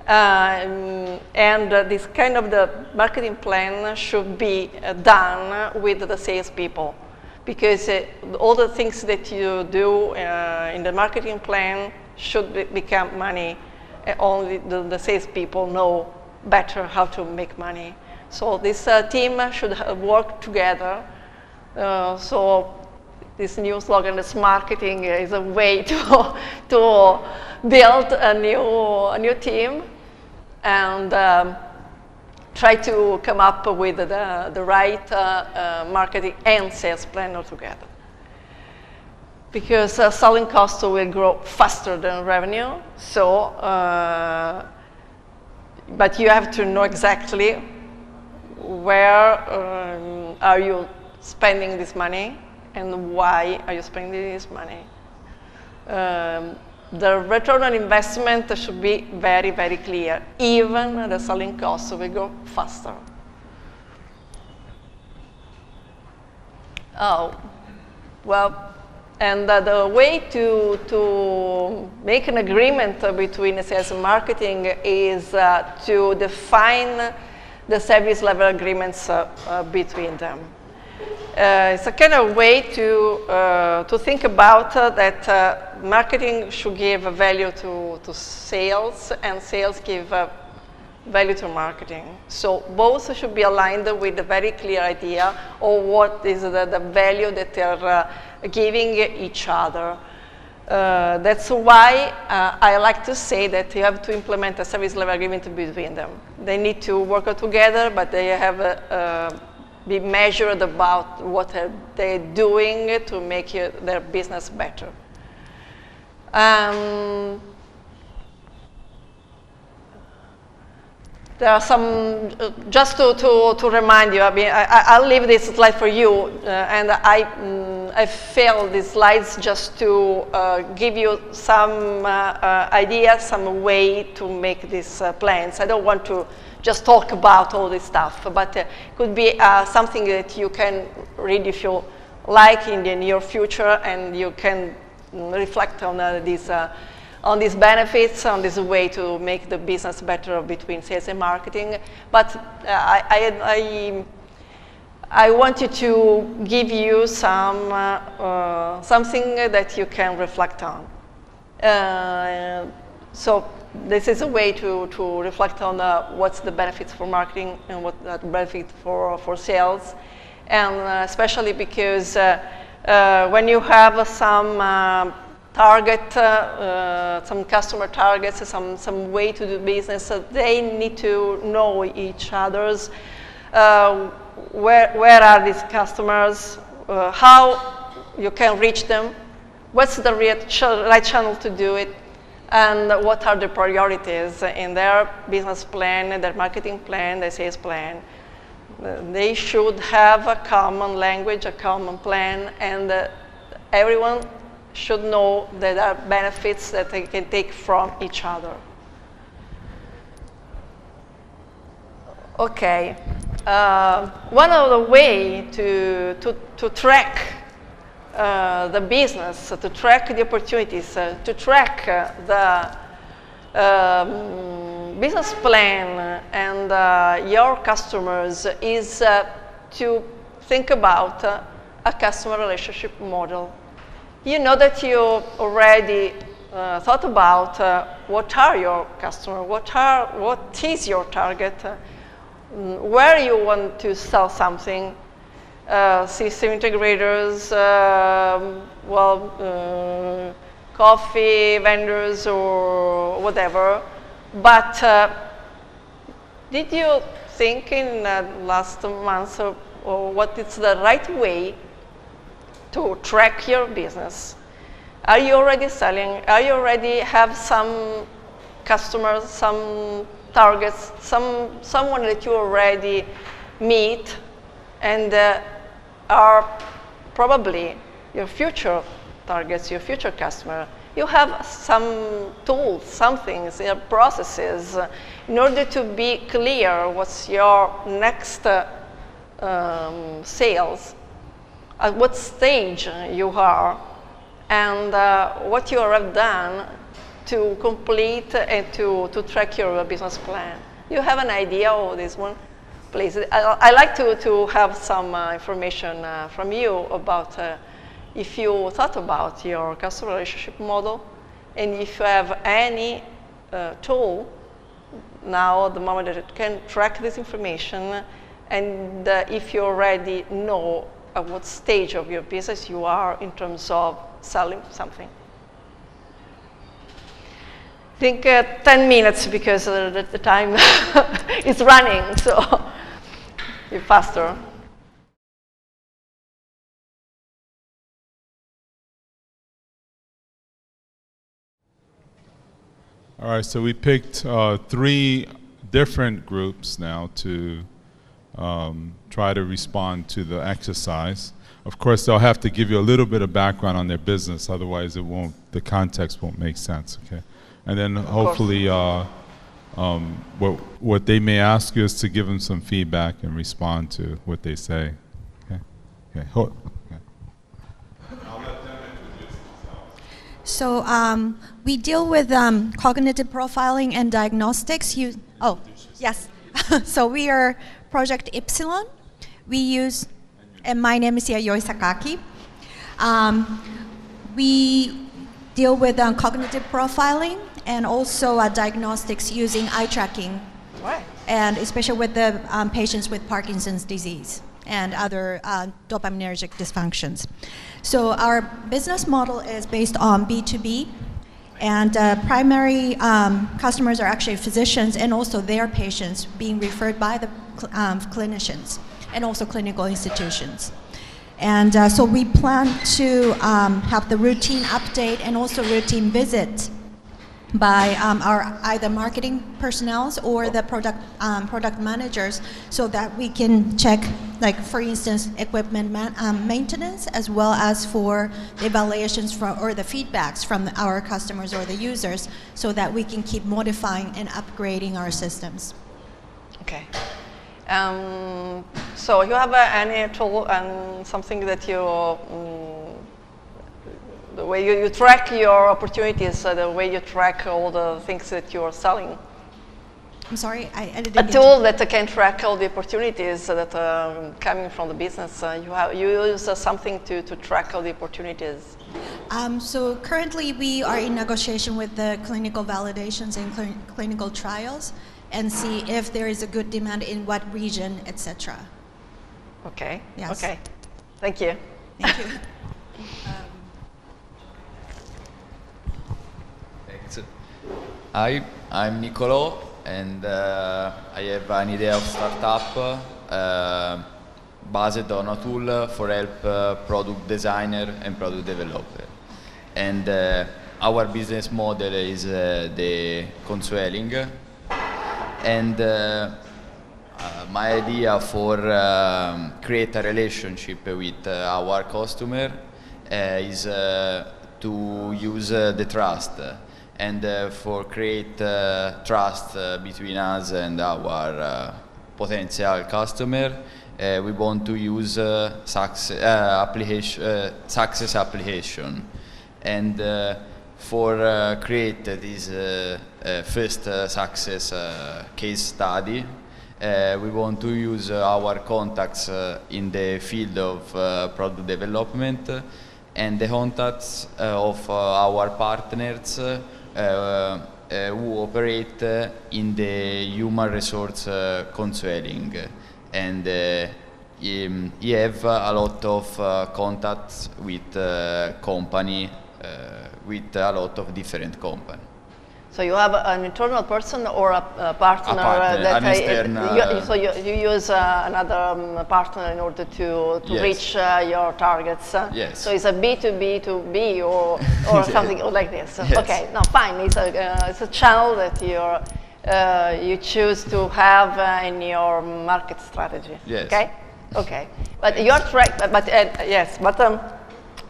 And this kind of the marketing plan should be done with the salespeople, because all the things that you do in the marketing plan should become money. Only the salespeople know better how to make money. So this team should work together. So this new slogan, this marketing, is a way to build a new team and try to come up with the right marketing and sales plan altogether. Because selling costs will grow faster than revenue, so but you have to know exactly where are you spending this money and why are you spending this money. The return on investment should be very, very clear. Even the selling costs will go faster. Oh, well, and the way to make an agreement between sales and marketing is to define the service level agreements between them. It's a kind of way to think about that marketing should give value to sales and sales give value to marketing. So both should be aligned with a very clear idea of what is the value that they're giving each other. That's why I like to say that you have to implement a service level agreement between them. They need to work together, but they have be measured about what they're doing to make their business better. There are some, just to remind you, I mean, I'll leave this slide for you, and I failed these slides just to give you some ideas, some way to make these plans. I don't want to just talk about all this stuff, but it could be something that you can read if you like in the near future, and you can reflect on these benefits, on this way to make the business better between sales and marketing. But I wanted to give you something that you can reflect on. So this is a way to reflect on what's the benefits for marketing and what the benefit for sales, and especially because when you have some target, some customer targets, some way to do business, they need to know each other's. Where are these customers? How you can reach them? What's the right channel to do it? And what are the priorities in their business plan, their marketing plan, their sales plan? They should have a common language, a common plan, and everyone should know that there are benefits that they can take from each other. Okay, one of the ways to track the business, to track the opportunities, to track the business plan and your customers is to think about a customer relationship model. You know that you already thought about what are your customers, what is your target, where you want to sell something, system integrators, coffee vendors or whatever. But did you think in last month or what is the right way to track your business? Are you already selling? Are you already have some customers, some targets, someone that you already meet and are probably your future targets, your future customer. You have some tools, some things, processes in order to be clear what's your next sales, at what stage you are, and what you have done to complete and to track your business plan. You have an idea of this one? Please, I like to have some information from you about if you thought about your customer relationship model, and if you have any tool now at the moment that it can track this information, and if you already know at what stage of your business you are in terms of selling something. I think 10 minutes because the time is running, so you're faster. All right, so we picked 3 different groups now to try to respond to the exercise. Of course, they'll have to give you a little bit of background on their business, otherwise the context won't make sense, okay? And then hopefully what they may ask you is to give them some feedback and respond to what they say, okay? Okay. I'll let them introduce themselves. So we deal with cognitive profiling and diagnostics. Yes. So we are Project Ypsilon. We use, and my name is Yayoi Sakaki. We deal with cognitive profiling and also diagnostics using eye tracking, and especially with the patients with Parkinson's disease and other dopaminergic dysfunctions. So our business model is based on B2B, and primary customers are actually physicians and also their patients being referred by the clinicians and also clinical institutions. And so we plan to have the routine update and also routine visit by our either marketing personnel or the product managers, so that we can check, like for instance, equipment maintenance, as well as for the evaluations from, or the feedbacks from our customers or the users, so that we can keep modifying and upgrading our systems. Okay. So you have any tool and something that you the way you track your opportunities, the way you track all the things that you are selling? I'm sorry, I didn't A get tool that can track all the opportunities that are coming from the business. You use something to track all the opportunities. So currently we are in negotiation with the clinical validations and clinical trials, and see if there is a good demand in what region, etc. Okay. Yes. Okay. Thank you. Thank you. Thanks. Hi, I'm Niccolò, and I have an idea of startup based on a tool for help product designer and product developer. And our business model is the consulting. And my idea for create a relationship with our customer is to use the trust, and for create trust between us and our potential customer, we want to use success application, and for create this first success case study, we want to use our contacts in the field of product development and the contacts of our partners who operate in the human resource consulting, and he have a lot of contacts with company, with a lot of different companies. So you have an internal person or a partner, that an external, so you use another partner in order to yes. reach your targets. Yes. So it's a B2B to B or something like this. Yes. Okay, no, fine. It's a channel that you're you choose to have in your market strategy. Yes. Okay. Okay. But your yes. But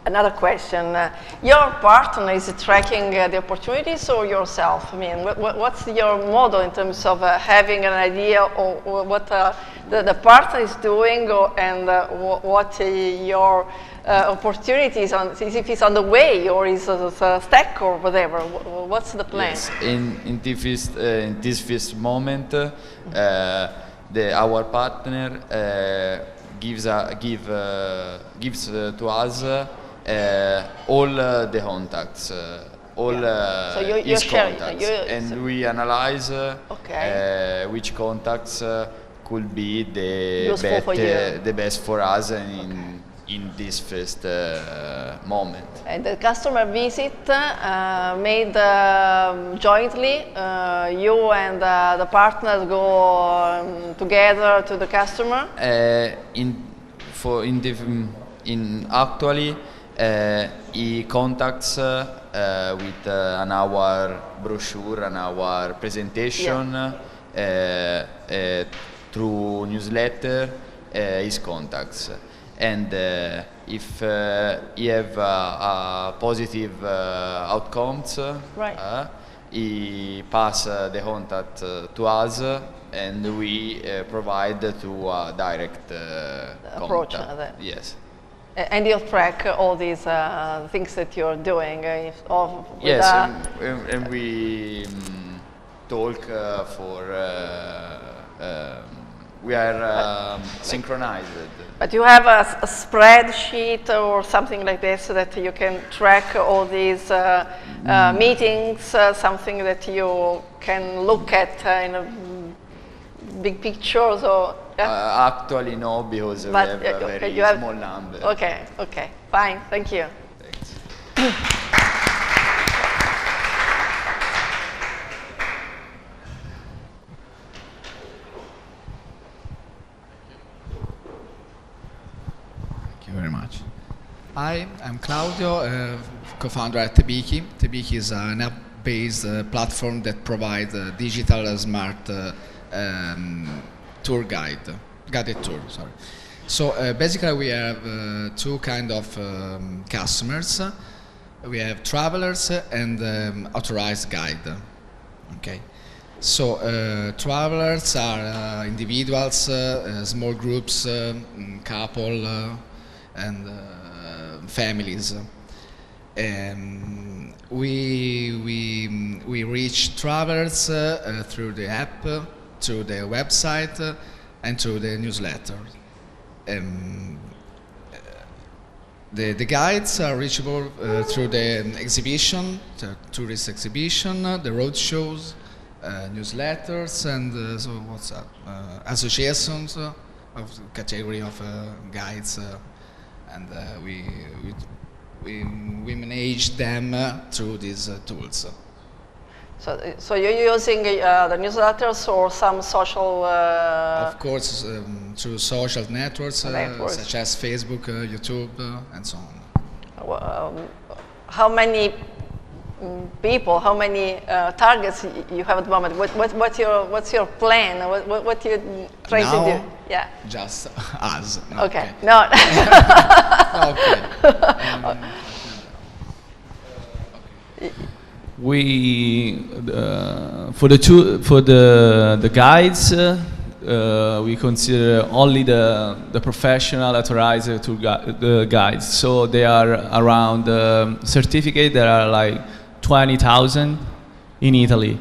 another question: your partner is tracking the opportunities, or yourself? I mean, what's your model in terms of having an idea of what the partner is doing, and what your opportunities on, if it's on the way or is a stack or whatever? What's the plan? Yes. In this first moment, our partner gives to us all the contacts, all So his sharing, contacts, and we analyze which contacts could be the best for us in this first moment. And the customer visit made jointly, you and the partners go together to the customer? Actually, he contacts with our brochure and our presentation through newsletter his contacts. And if he have positive outcomes, he pass the contact to us, and we provide to a direct approach. Contact. Yes. And you'll track all these things that you're doing. Yes, and we talk we are synchronized. But you have a spreadsheet or something like this so that you can track all these meetings, something that you can look at in a big picture. So actually no, because we have a very small number. Okay, okay, fine, thank you. Thanks. Very much. Hi, I'm Claudio, co-founder at Tebiki. Tebiki is an app-based platform that provides digital smart tour guided tour. Sorry. So basically, we have two kind of customers. We have travelers and authorized guide. Okay. So travelers are individuals, small groups, couple. And families. We reach travelers through the app, through the website, and through the newsletter. The guides are reachable through the exhibition, the tourist exhibition, the road shows, newsletters, and so what's that? Associations of the category of guides. And we manage them through these tools. So you're using the newsletters or some social? Of course, through social networks. Such as Facebook, YouTube, and so on. How many people? How many targets you have at the moment? What's your plan? What you try to do? Yeah. Just us. No, okay. No. We for the guides we consider only the professional authorized tour guides. So they are around certificate. There are like 20,000 in Italy.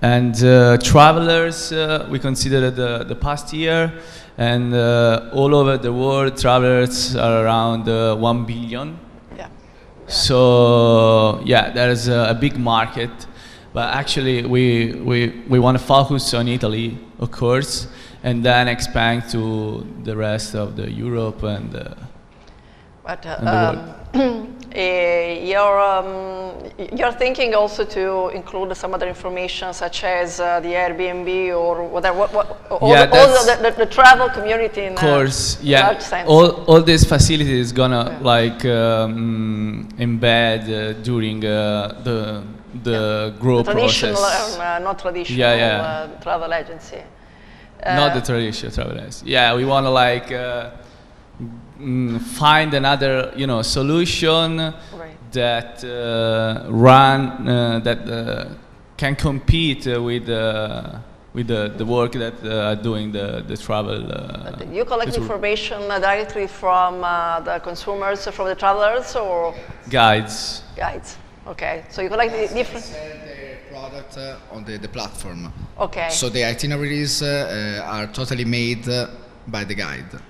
And travelers, we consider the past year, and all over the world, travelers are around 1 billion. Yeah. So yeah, there's a big market, but actually we want to focus on Italy, of course, and then expand to the rest of the Europe and the world. You're thinking also to include some other information such as the Airbnb or whatever, the travel community in course, large sense. All these facilities gonna like embed during the growth traditional, process. not traditional travel agency. Not the traditional travel agency. Yeah, we want to like find another, solution that that can compete with the work that are doing the travel. You collect information directly from the consumers, from the travelers, or guides. Guides. Okay, so you collect the different. Sell the product on the platform. Okay. So the itineraries are totally made by the guide.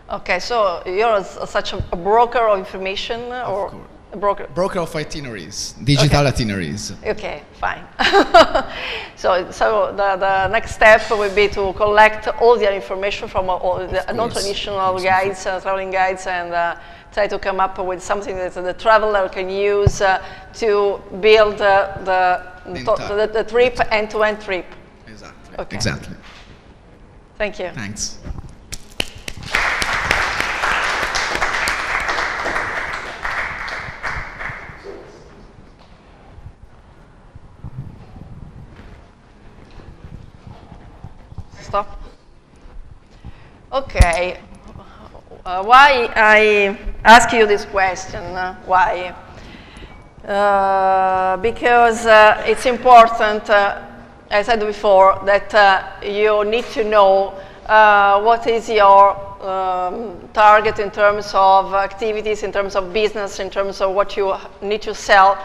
Okay, so you're such a broker of information, or a broker of itineraries, digital itineraries. Okay, fine. So the next step will be to collect all the information from all the non-traditional guides, traveling guides, and try to come up with something that the traveler can use to build the trip, end-to-end trip. Exactly. Okay. Exactly. Thank you. Thanks. Stop. Okay. Why I ask you this question? Why? Because it's important, as I said before, that you need to know what is your target in terms of activities, in terms of business, in terms of what you need to sell,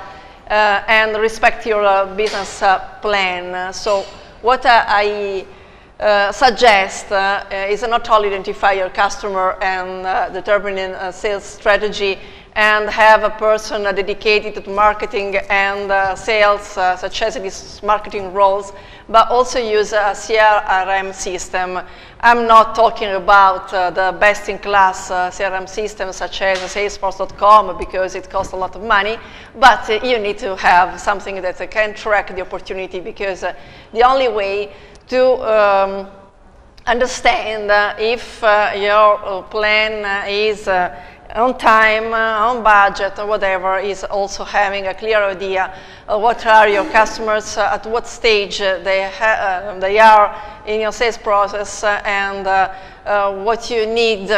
and respect your business plan. So what I suggest is not only identify your customer and determining a sales strategy and have a person dedicated to marketing and sales, such as these marketing roles, but also use a CRM system. I'm not talking about the best-in-class CRM system such as Salesforce.com, because it costs a lot of money, but you need to have something that can track the opportunity, because the only way to understand if your plan is on time, on budget, or whatever, is also having a clear idea of what are your customers, at what stage they are in your sales process, and what you need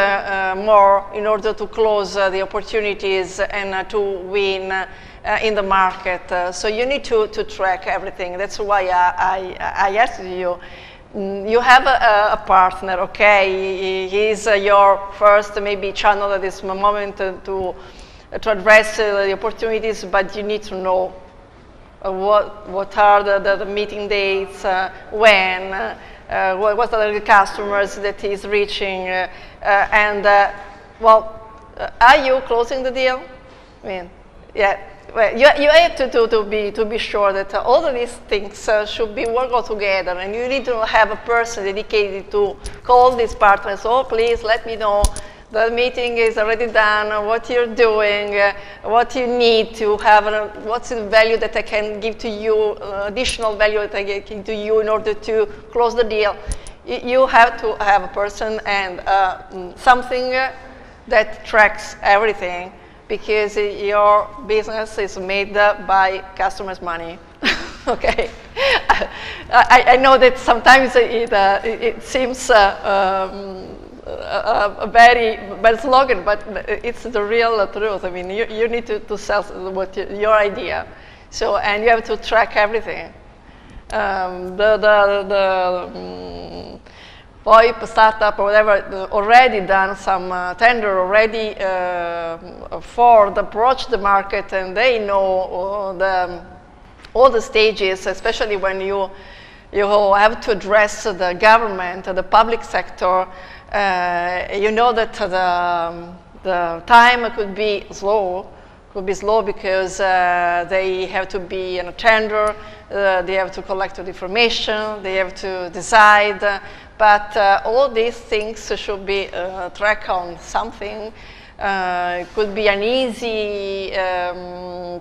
more in order to close the opportunities and to win in the market. So you need to track everything. That's why I asked you. You have a partner, okay? He's your first maybe channel at this moment to address the opportunities, but you need to know what are the meeting dates, when, what are the customers that he's reaching, and are you closing the deal? I mean, yeah. Well, you have to be sure that all of these things should be worked together, and you need to have a person dedicated to call these partners. Oh, please let me know the meeting is already done, what you're doing, what you need to have, what's the value that I can give to you, additional value that I can give to you in order to close the deal. You have to have a person and something that tracks everything, because your business is made by customers' money. Okay, I know that sometimes it seems a very bad slogan, but it's the real truth. I mean, you need to sell your idea, so, and you have to track everything. VoIP startup or whatever already done some tender already for the approach the market, and they know all the stages, especially when you have to address the government, the public sector. You know that the time could be slow because they have to be in a tender, they have to collect the information, they have to decide, but all these things should be tracked on something. It could be an easy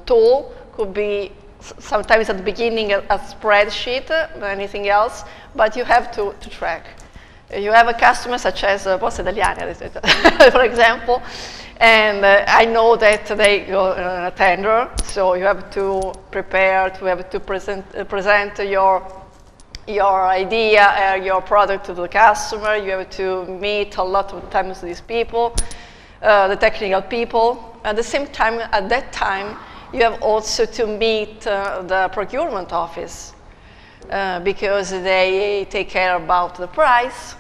tool, could be sometimes at the beginning a spreadsheet, anything else, but you have to track. You have a customer such as Poste Italiane, for example, and I know that they go a tender, so you have to prepare, to present your idea, your product to the customer. You have to meet a lot of times these people, the technical people. At the same time, at that time, you have also to meet the procurement office because they take care about the price,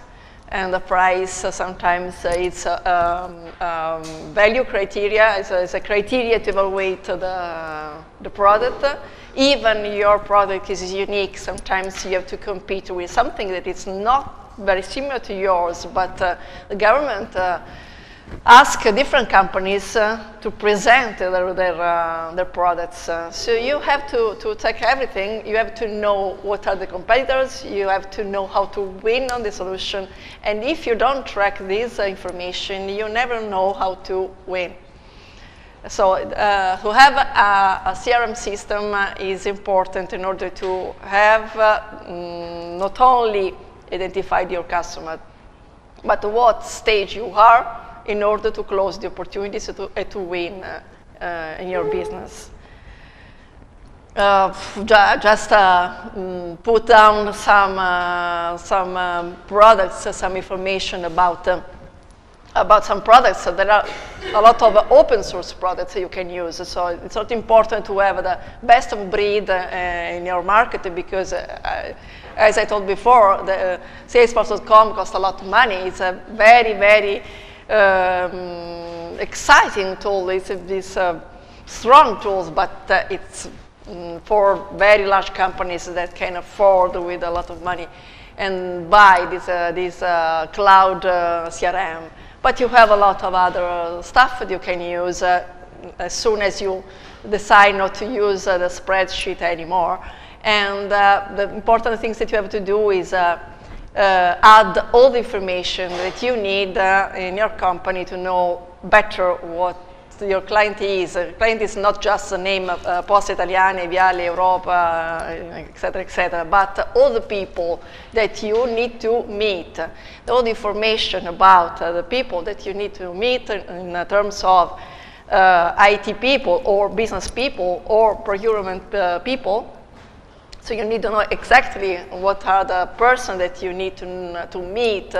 and the price sometimes it's value criteria, it's a criteria to evaluate the product. Even your product is unique, sometimes you have to compete with something that is not very similar to yours, but the government ask different companies to present their products. So you have to check everything. You have to know what are the competitors. You have to know how to win on the solution. And if you don't track this information, you never know how to win. So to have a CRM system is important in order to have not only identified your customer, but what stage you are in order to close the opportunities to win in your business. Just put down some products, some information about some products. So there are a lot of open source products you can use. So it's not important to have the best of breed in your market because as I told before, the Salesforce.com costs a lot of money. It's a very, very exciting tool. It's this strong tools, but it's for very large companies that can afford with a lot of money and buy this cloud CRM. But you have a lot of other stuff that you can use as soon as you decide not to use the spreadsheet anymore. And the important things that you have to do is add all the information that you need in your company to know better what your client is. Client is not just the name of Poste Italiane, Viale, Europa, etc., but all the people that you need to meet, all the information about the people that you need to meet in terms of IT people or business people or procurement people. So you need to know exactly what are the person that you need to meet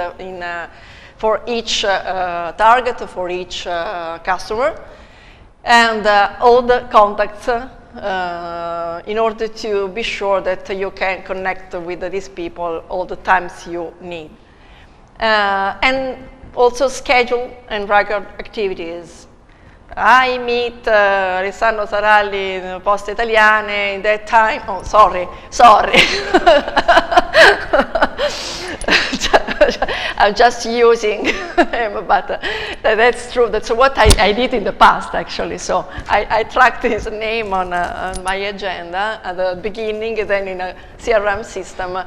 for each target, for each customer, and all the contacts in order to be sure that you can connect with these people all the times you need. And also schedule and record activities. I meet Alessandro Saralli in Poste Italiane in that time. Oh, sorry. I'm just using him, but that's true. That's what I did in the past, actually. So I tracked his name on my agenda at the beginning, then in a CRM system,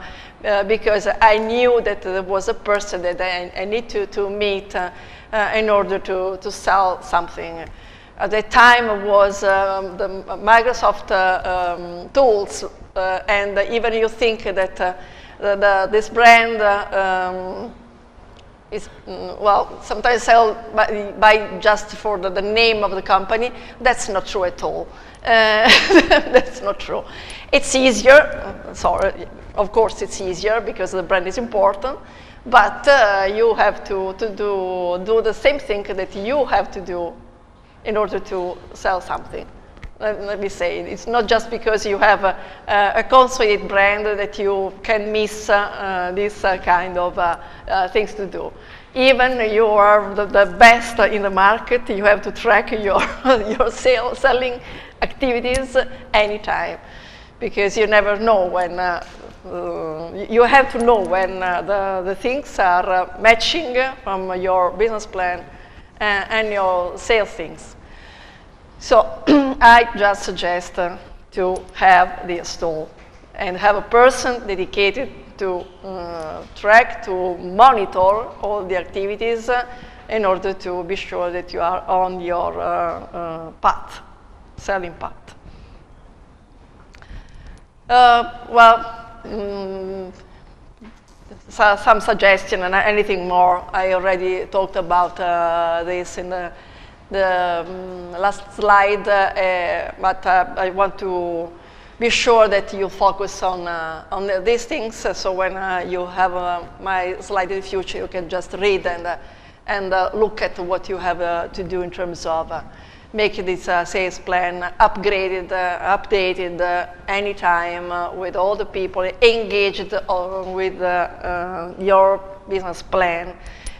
because I knew that there was a person that I need to meet in order to sell something. At that time it was the Microsoft tools, and even you think that this brand is, well, sometimes sell by just for the name of the company. That's not true at all. That's not true. It's easier, sorry, of course it's easier because the brand is important, but you have to do the same thing that you have to do in order to sell something. Let me say, it's not just because you have a consolidated brand that you can miss this kind of things to do. Even you are the best in the market, you have to track your selling activities anytime, because you never know when, you have to know when the things are matching from your business plan and your sales things. So I just suggest to have this tool and have a person dedicated to track, to monitor all the activities in order to be sure that you are on your path, selling path. some suggestion and anything more. I already talked about this in the last slide, but I want to be sure that you focus on these things, so when you have my slide in the future, you can just read and look at what you have to do in terms of making this sales plan upgraded, updated anytime with all the people engaged with your business plan.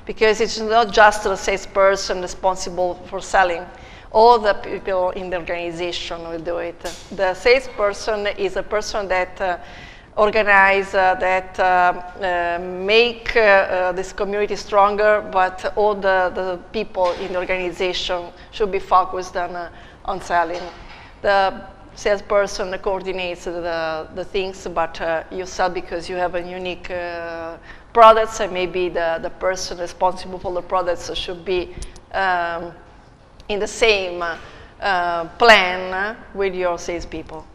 Because it's not just the salesperson responsible for selling. All the people in the organization will do it. The salesperson is a person that organize, that make this community stronger, but all the people in the organization should be focused on selling. The salesperson coordinates the things, but you sell because you have a unique products, and maybe the person responsible for the products should be in the same plan with your salespeople.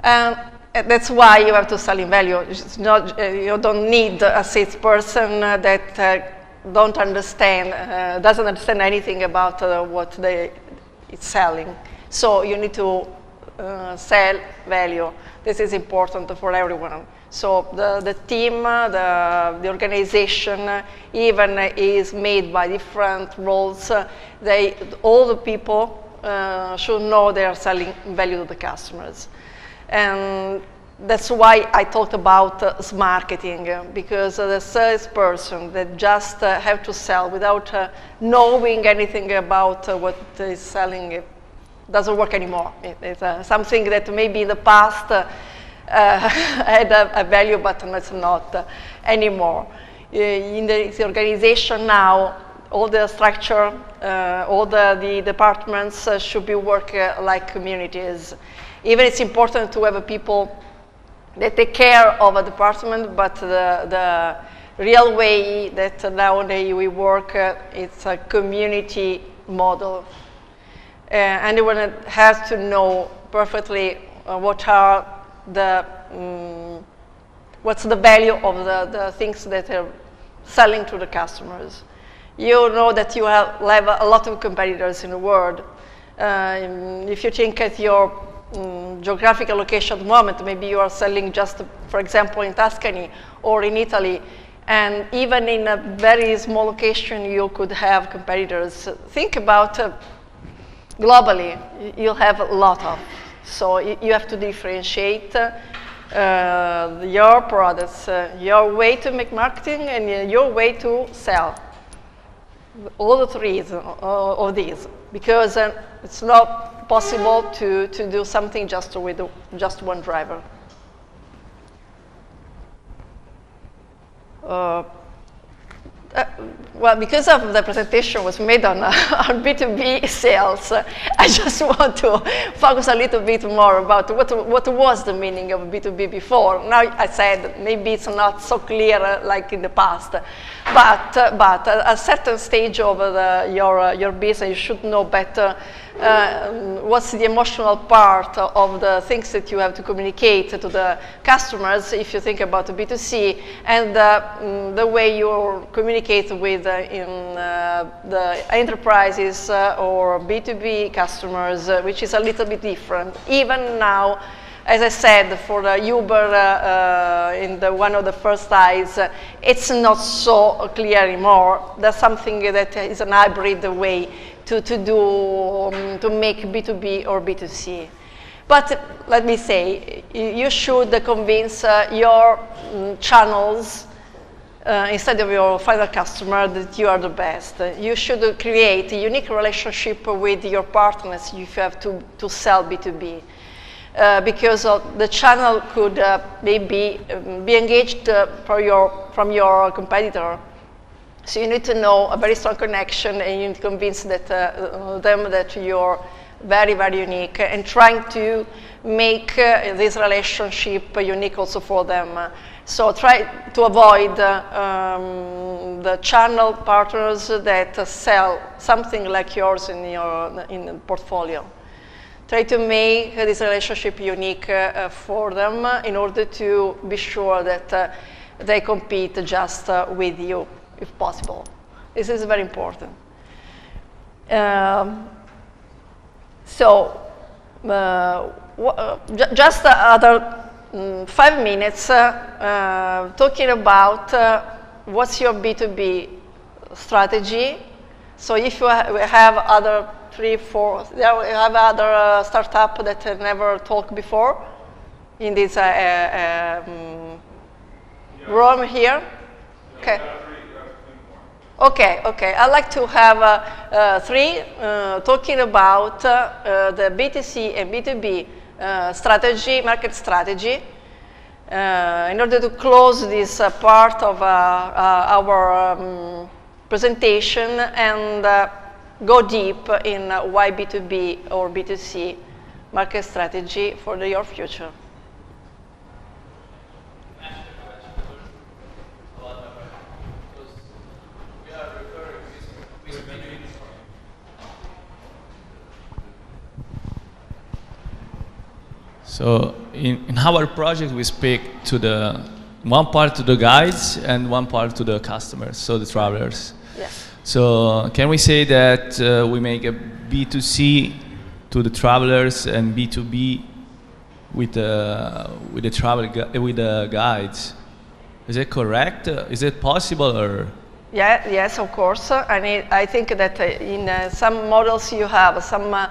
And that's why you have to sell in value. It's not, you don't need a salesperson that doesn't understand anything about what it's selling. So you need to sell value. This is important for everyone. So the team, the organization, even is made by different roles. All the people should know they are selling value to the customers. And that's why I talked about marketing, because the salesperson that just have to sell without knowing anything about what is selling doesn't work anymore. It's something that maybe in the past had a value, but it's not anymore. In the organization now, all the structure, all the departments should be working like communities. Even it's important to have people that take care of a department, but the real way that nowadays we work, it's a community model. Anyone has to know perfectly what's the value of the things that are selling to the customers. You know that you have a lot of competitors in the world. If you think at your geographical location at the moment, maybe you are selling just, for example, in Tuscany or in Italy, and even in a very small location you could have competitors. Think about globally, you'll have a lot of. So you have to differentiate your products, your way to make marketing, and your way to sell. All the three of these, because it's not possible to do something just with just one driver. Well, because of the presentation was made on B2B sales, I just want to focus a little bit more about what was the meaning of B2B before. Now I said maybe it's not so clear like in the past, but at a certain stage of your business, you should know better what's the emotional part of the things that you have to communicate to the customers if you think about B2C, and the way you communicate with the enterprises or B2B customers, which is a little bit different. Even now, as I said, for the Uber in one of the first slides, it's not so clear anymore. That's something that is an hybrid way to make B2B or B2C. But let me say, you should convince your channels instead of your final customer that you are the best. You should create a unique relationship with your partners if you have to sell B2B. Because the channel could maybe be engaged from your competitor. So you need to know a very strong connection, and you need to convince them that you're very, very unique, and trying to make this relationship unique also for them. So try to avoid the channel partners that sell something like yours in the portfolio. try to make this relationship unique for them in order to be sure that they compete just with you, if possible. This is very important. Just other 5 minutes talking about what's your B2B strategy. So if you have other 3, 4, you have other startup that never talked before in this room here. Okay. Okay. I'd like to have 3 talking about the B2C and B2B strategy, market strategy, in order to close this part of our presentation and go deep in why B2B or B2C market strategy for your future. So in our project, we speak to the one part to the guides and one part to the customers, so the travelers. Yes. So can we say that we make a B2C to the travelers and B2B with the guides? Is it correct? Is it possible or? Yeah. Yes, of course. I think that in some models you have some.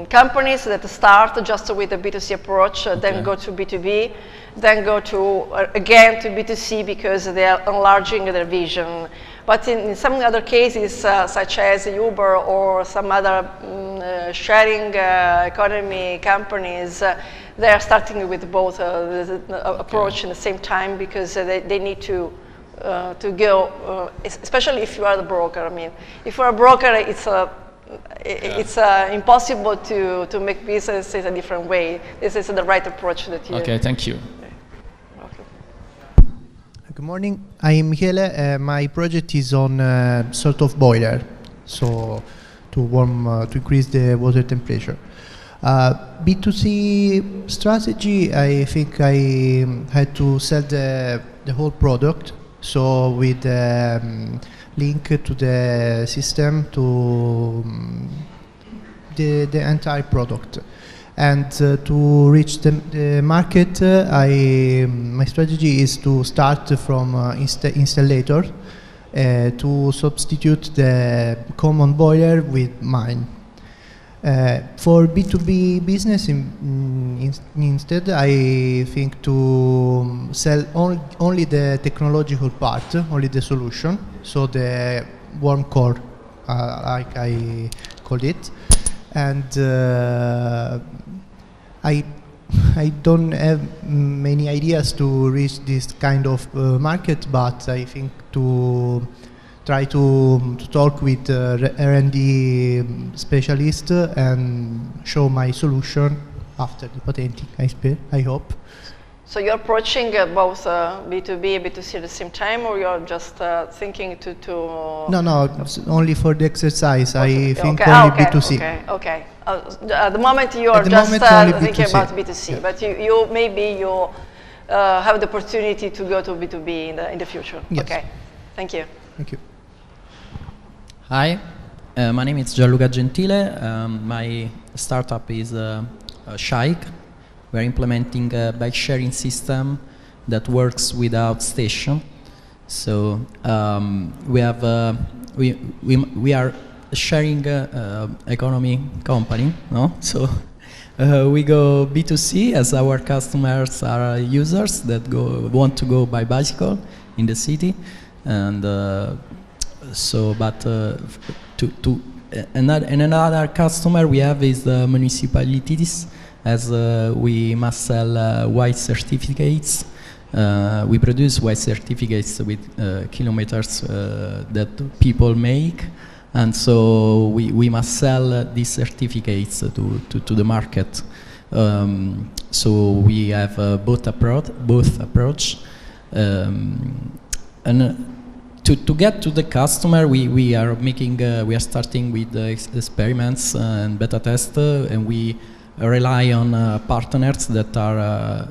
Companies that start just with a B2C approach, then go to B2B, then go to again to B2C because they are enlarging their vision. But in some other cases, such as Uber or some other sharing economy companies, they are starting with both approach at the same time because they need to go, especially if you are the broker. I mean, if you are a broker, it's impossible to make business in a different way. This is the right approach that you. Okay, thank you. Good morning. I'm Michele. My project is on sort of boiler, so to increase the water temperature. B2C strategy. I think I had to sell the whole product. So with link to the system to the entire product, and to reach the market, my strategy is to start from installator to substitute the common boiler with mine. For B2B business, instead, I think to sell only the technological part, only the solution, so the warm core, like I call it. And I don't have many ideas to reach this kind of market, but I think to try to talk with R&D specialist and show my solution after the patenting, I hope. So you're approaching both B2B and B2C at the same time, or you're just thinking to... No, it's only for the exercise. I think only B2C. Okay. At the moment you are just thinking about B2C, yeah. But you maybe have the opportunity to go to B2B in the future. Yes. Okay, thank you. Thank you. Hi, my name is Gianluca Gentile. My startup is Shaik. We're implementing a bike sharing system that works without station. So we are sharing economy company, no? So we go B2C as our customers are users that want to go by bicycle in the city, and another customer we have is the municipalities, as we must sell white certificates. We produce white certificates with kilometers that people make, and so we must sell these certificates to the market. So we have both approach. And to get to the customer, we are making we are starting with experiments and beta tests, and we rely on partners that are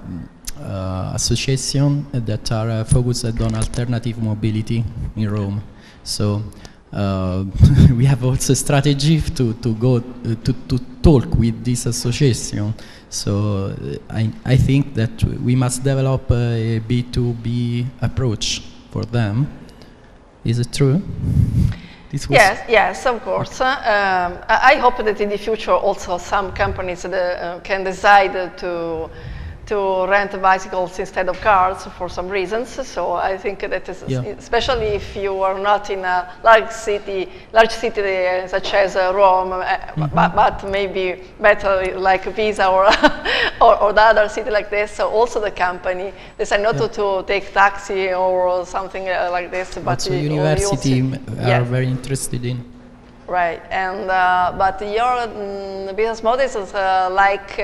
association that are focused on alternative mobility in Rome. So we have also a strategy to go to talk with this association. So I think that we must develop a B2B approach for them. Is it true? Yes, of course. I hope that in the future also some companies can decide to rent bicycles instead of cars for some reasons. So I think that is, especially if you are not in a large city such as Rome, but maybe better like Pisa or or the other city like this. So also the company decide not to take taxi or something like this. But also university are very interested in. Right, and but your business model is like.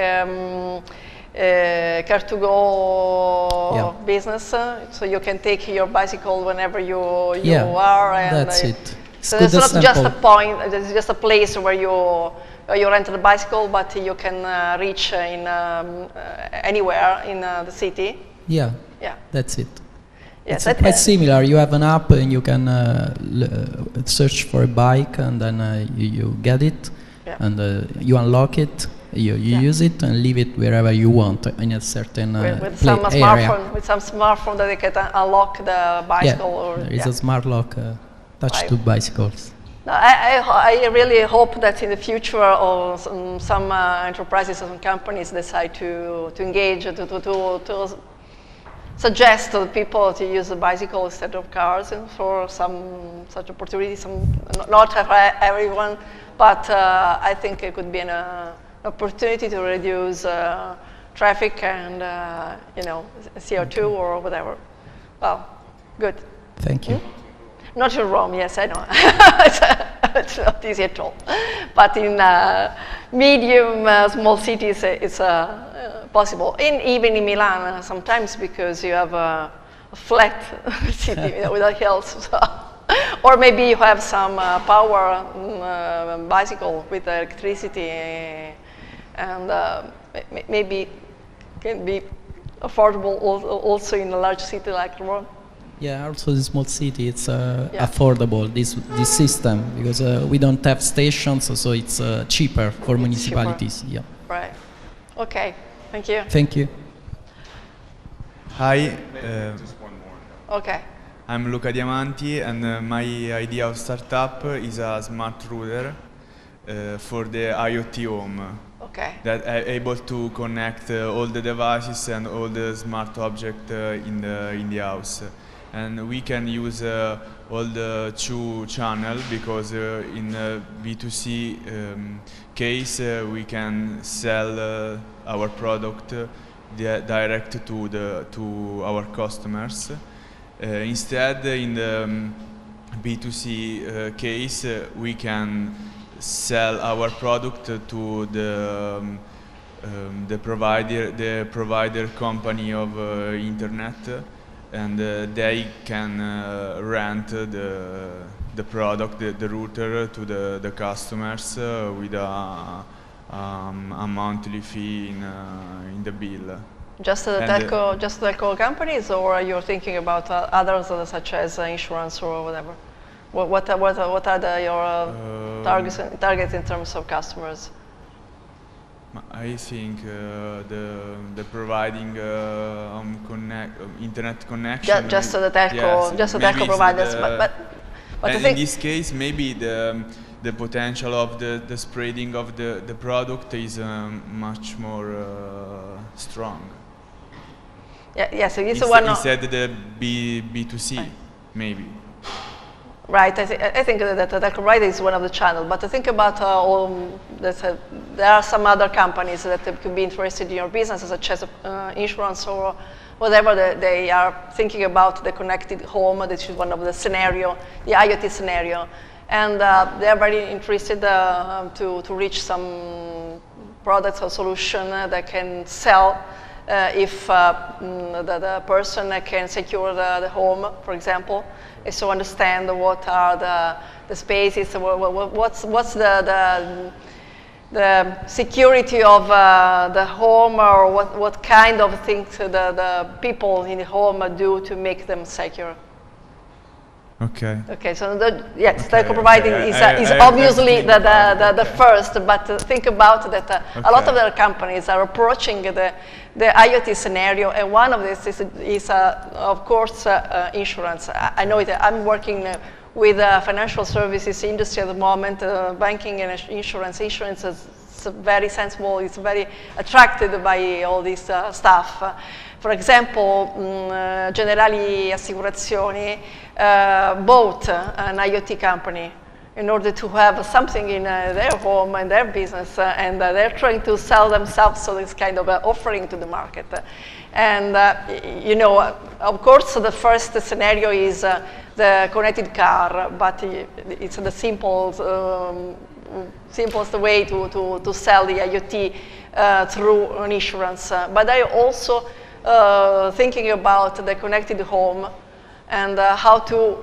Car2Go business, so you can take your bicycle whenever you are. And that's it. So it's not just a point; it's just a place where you rent the bicycle, but you can reach in anywhere in the city. Yeah, that's it. Yes, it's quite similar. You have an app, and you can search for a bike, and then you get it, and you unlock it. You use it and leave it wherever you want in a certain with some smartphone. With some smartphone that they can unlock the bicycle. There is a smart lock attached to bicycles. No, I really hope that in the future, some enterprises and companies decide to engage to suggest to people to use a bicycle instead of cars, and for some such opportunities. Not everyone, but I think it could be an opportunity to reduce traffic and CO2 or whatever. Well, good. Thank you. Not in Rome, yes, I know. It's not easy at all. But in medium, small cities, it's possible. Even in Milan, sometimes, because you have a flat city without hills. So. Or maybe you have some power bicycle with electricity, and maybe can be affordable also in a large city like Rome. Yeah, also the small city, it's affordable, this system, because we don't have stations, so it's cheaper for municipalities. Cheaper. Yeah. Right. Okay. Thank you. Thank you. Hi. Just one more. Okay. I'm Luca Diamanti, and my idea of startup is a smart router for the IoT home. Okay. That are able to connect all the devices and all the smart objects in the house. And we can use all the 2 channels, because in B2C case we can sell our product direct to our customers. Instead, in the B2C case, we can sell our product to the provider company of internet, and they can rent the product, the router, to the customers with a monthly fee in the bill. Just the telco companies, or you're thinking about others such as insurance or whatever? What are your targets in terms of customers? I think the providing internet connection. Just the telco, just the telco providers. But in this case, maybe the potential of the spreading of the product is much more strong. Yeah, so it's one. Instead the B2C, maybe. Right, I think that the provider is one of the channels, but think about there are some other companies that could be interested in your business, such as insurance or whatever. They are thinking about the connected home. This is one of the scenario, the IoT scenario, and they are very interested to reach some products or solution that can sell if the person can secure the home, for example, and so understand what are the spaces, what's the security of the home, or what kind of things the people in the home do to make them secure. Okay. Okay, so yes, telco providing is obviously the first, but think about that a lot of other companies are approaching the IoT scenario, and one of this is of course, insurance. I know it. I'm working with the financial services industry at the moment, banking and insurance. Insurance is very sensible. It's very attracted by all this stuff. For example, Generali Assicurazioni bought an IoT company in order to have something in their home and their business, and they're trying to sell themselves, so it's kind of an offering to the market. And you know, of course, the first scenario is the connected car, but it's the simplest way to sell the IoT through an insurance. But I also thinking about the connected home and how to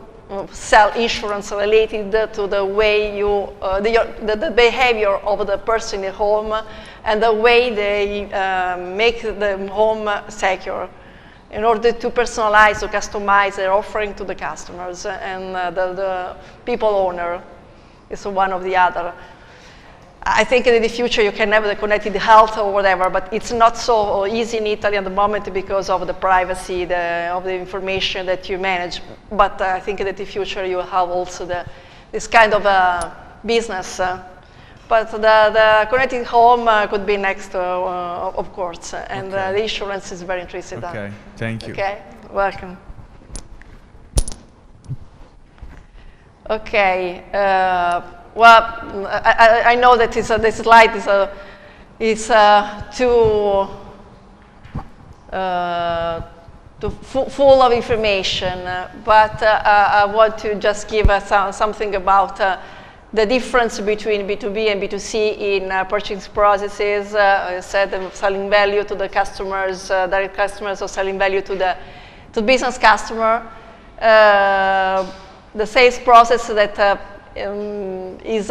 sell insurance related to the way you, the behavior of the person in the home and the way they make the home secure in order to personalize or customize their offering to the customers, and the people owner is one of the other. I think in the future you can have the connected health or whatever, but it's not so easy in Italy at the moment because of the privacy of the information that you manage. But I think that in the future you will have also this kind of business. But the connected home could be next, of course, and the insurance is very interested. Okay, thank you. Okay, welcome. Okay. Well, I know that this slide is too full of information, but I want to just give something about the difference between B2B and B2C in purchasing processes. I said selling value to the customers, direct customers, or selling value to the business customer. The sales process that is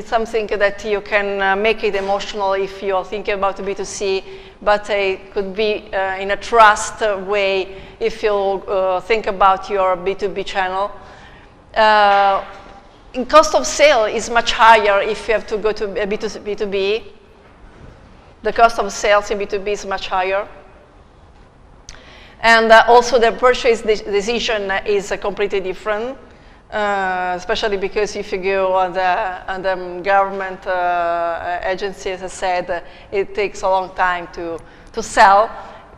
something that you can make it emotional if you are thinking about B2C, but it could be in a trust way if you think about your B2B channel. In cost of sale is much higher if you have to go to B2B. The cost of sales in B2B is much higher. And also the purchase decision is completely different. Especially because if you go on the government agency, as I said, it takes a long time to sell,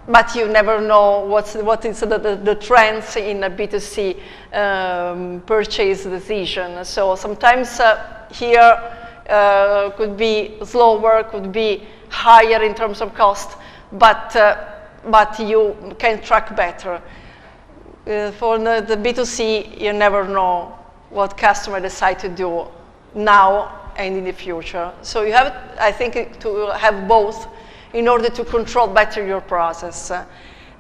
but you never know what is the trends in a B2C purchase decision. So sometimes here could be slower, could be higher in terms of cost, but you can track better. For the B2C, you never know what customer decide to do now and in the future. So you have, I think, to have both in order to control better your process.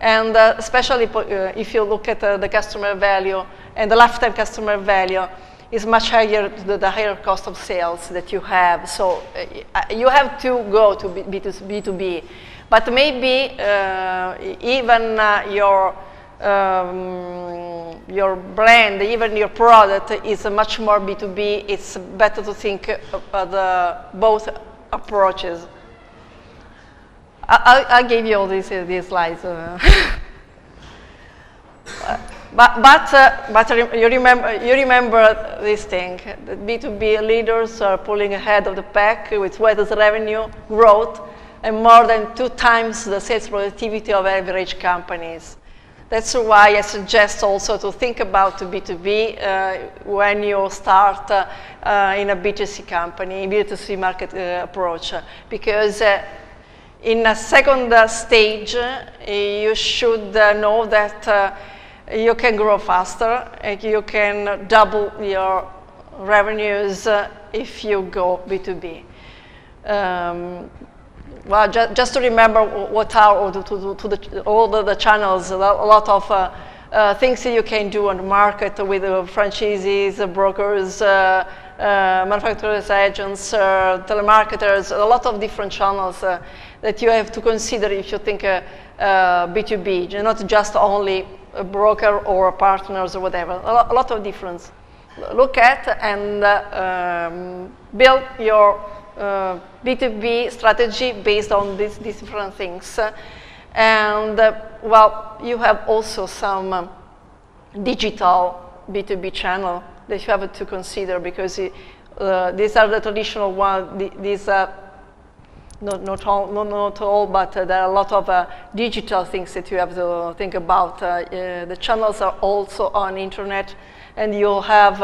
And especially if you look at the customer value, and the lifetime customer value is much higher, the higher cost of sales that you have. So you have to go to B2B. But maybe even your brand, even your product is much more B2B. It's better to think about both approaches. I'll give you all these slides. But you remember this thing. The B2B leaders are pulling ahead of the pack with widest revenue growth and more than 2 times the sales productivity of average companies. That's why I suggest also to think about B2B when you start in a B2C company, B2C market approach, because in a second stage you should know that you can grow faster and you can double your revenues if you go B2B. well, just to remember what are all the channels, a lot of things that you can do on the market with franchisees, brokers, manufacturers, agents, telemarketers, a lot of different channels that you have to consider if you think B2B, not just only a broker or partners or whatever, a lot of difference. Look at and build your B2B strategy based on these different things. And well, you have also some digital B2B channel that you have to consider, because these are the traditional ones. These are not all, but there are a lot of digital things that you have to think about. The channels are also on internet, and you'll have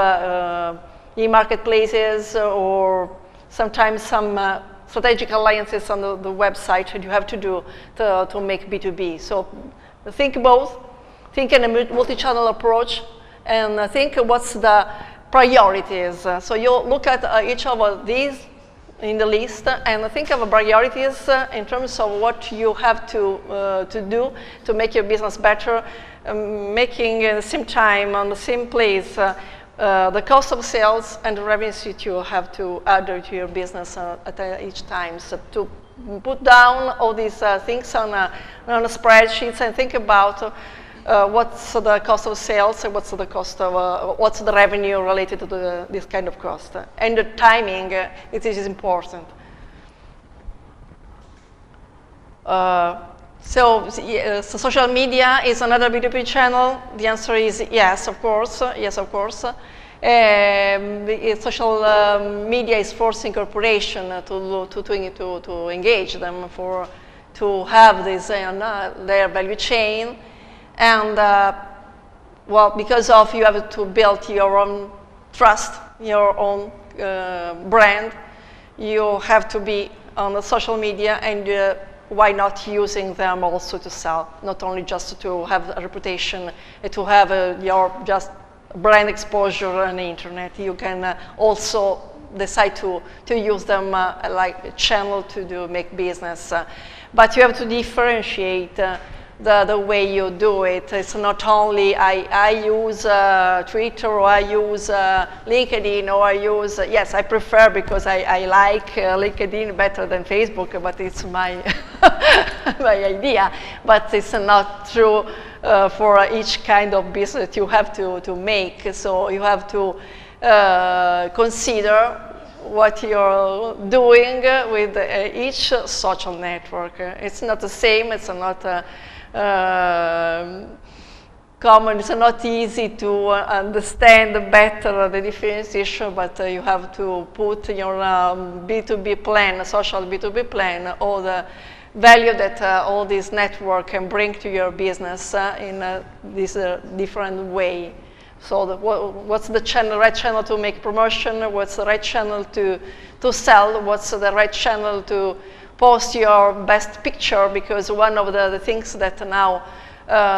e-marketplaces or sometimes some strategic alliances on the website that you have to do to make B2B. So think both, think in a multi-channel approach, and think what's the priorities. So you look at each of these in the list and think of priorities in terms of what you have to do to make your business better, making at the same time on the same place the cost of sales and the revenues that you have to add to your business at each time. So to put down all these things on a spreadsheet and think about what's the cost of sales and what's the cost of what's the revenue related to this kind of cost, and the timing. It is important. So social media is another B2B channel. The answer is yes, of course. Yes, of course. Social media is forcing corporation to engage them to have this their value chain, and well, because of you have to build your own trust, your own brand. You have to be on the social media, and why not using them also to sell, not only just to have a reputation, to have your just brand exposure on the internet. You can also decide to use them like a channel to make business. But you have to differentiate the way you do it. It's not only I use Twitter, or I use LinkedIn, or I use, yes, I prefer, because I like LinkedIn better than Facebook, but it's my, my idea. But it's not true for each kind of business you have to make. So you have to consider what you're doing with each social network. It's not the same, it's not common, it's not easy to understand better the differentiation, but you have to put your B2B plan, social B2B plan, all the value that all this network can bring to your business in this different way. So what's the right channel to make promotion? What's the right channel to sell? What's the right channel to post your best picture? Because one of the things that now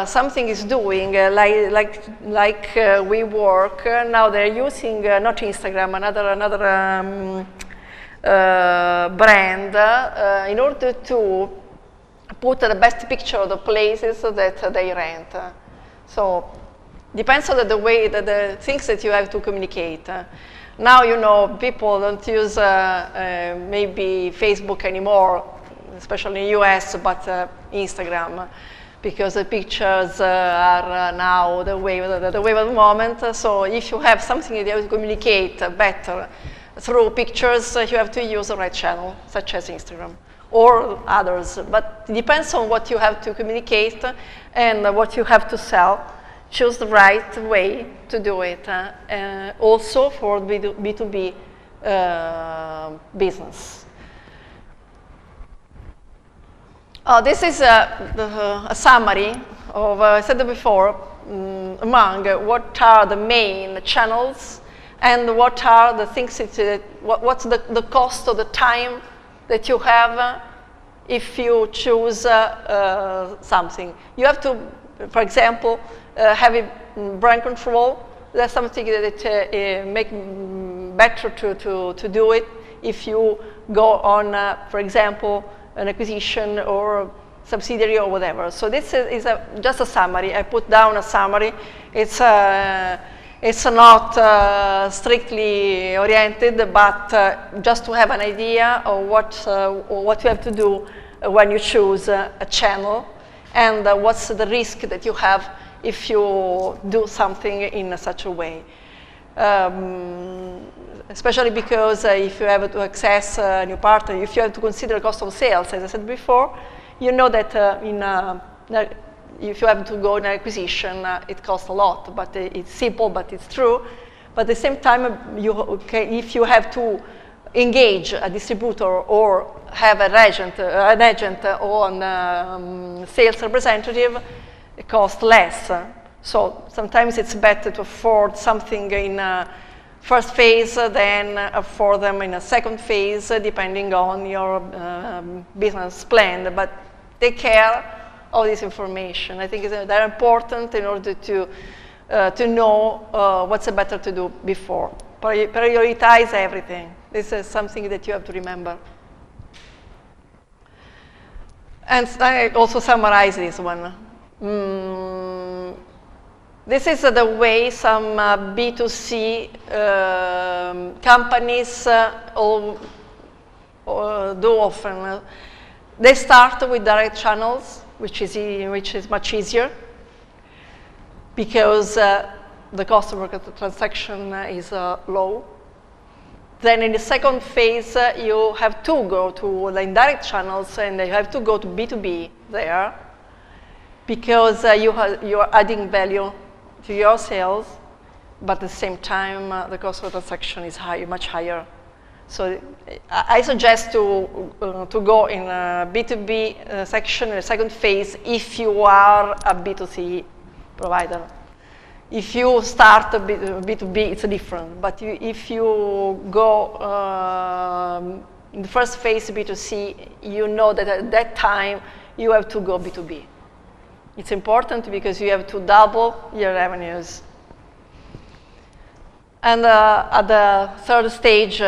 something is doing, like we work now, they're using not Instagram, another brand in order to put the best picture of the places that they rent. So depends on the way that the things that you have to communicate. Now, you know, people don't use maybe Facebook anymore, especially in the US, but Instagram, because the pictures are now the wave of the moment. So if you have something that you have to communicate better through pictures, you have to use the right channel, such as Instagram or others. But it depends on what you have to communicate and what you have to sell. Choose the right way to do it, also for B2B business. This is a summary of, I said before, among what are the main channels and what are the things, what's the cost of the time that you have if you choose something. You have to, for example, have a brand control. That's something that make better to do it if you go on, for example, an acquisition or subsidiary or whatever. So this is just a summary. I put down a summary. It's not strictly oriented, but just to have an idea of what you have to do when you choose a channel, and what's the risk that you have if you do something in such a way. Especially because if you have to access a new partner, if you have to consider cost of sales, as I said before, you know that if you have to go in an acquisition, it costs a lot, but it's simple, but it's true. But at the same time, if you have to engage a distributor or have an agent or a sales representative, it costs less. So sometimes it's better to afford something in a first phase than afford them in a second phase, depending on your business plan. But take care of this information. I think it's very important in order to know what's better to do before. Prioritize everything. This is something that you have to remember. And I also summarize this one. This is the way some B2C companies do often. They start with direct channels, which is much easier, because the cost of a transaction is low. Then in the second phase, you have to go to the indirect channels, and you have to go to B2B there, because you are adding value to your sales, but at the same time, the cost of transaction is much higher. So I suggest to go in a B2B section in the second phase if you are a B2C provider. If you start a B2B, it's different. But if you go in the first phase B2C, you know that at that time you have to go B2B. It's important because you have to double your revenues. And at the third stage,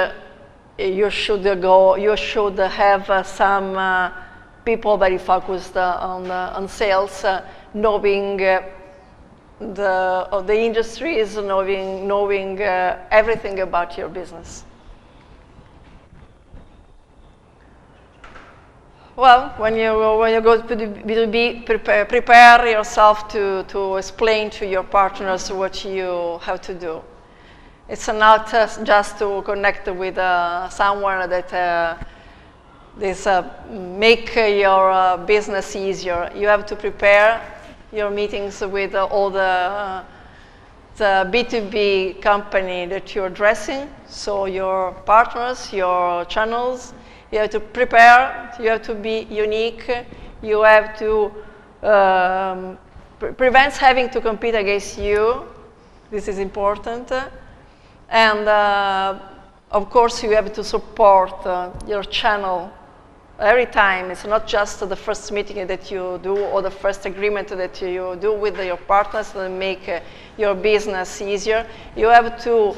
you should have some people very focused on sales, knowing the industries, knowing everything about your business. Well, when you go to the B2B, prepare yourself to explain to your partners what you have to do. It's not just to connect with someone that make your business easier. You have to prepare your meetings with all the B2B company that you're addressing, so your partners, your channels. You have to prepare, you have to be unique, you have to prevent having to compete against you. This is important. And of course, you have to support your channel every time. It's not just the first meeting that you do or the first agreement that you do with your partners that make your business easier. You have to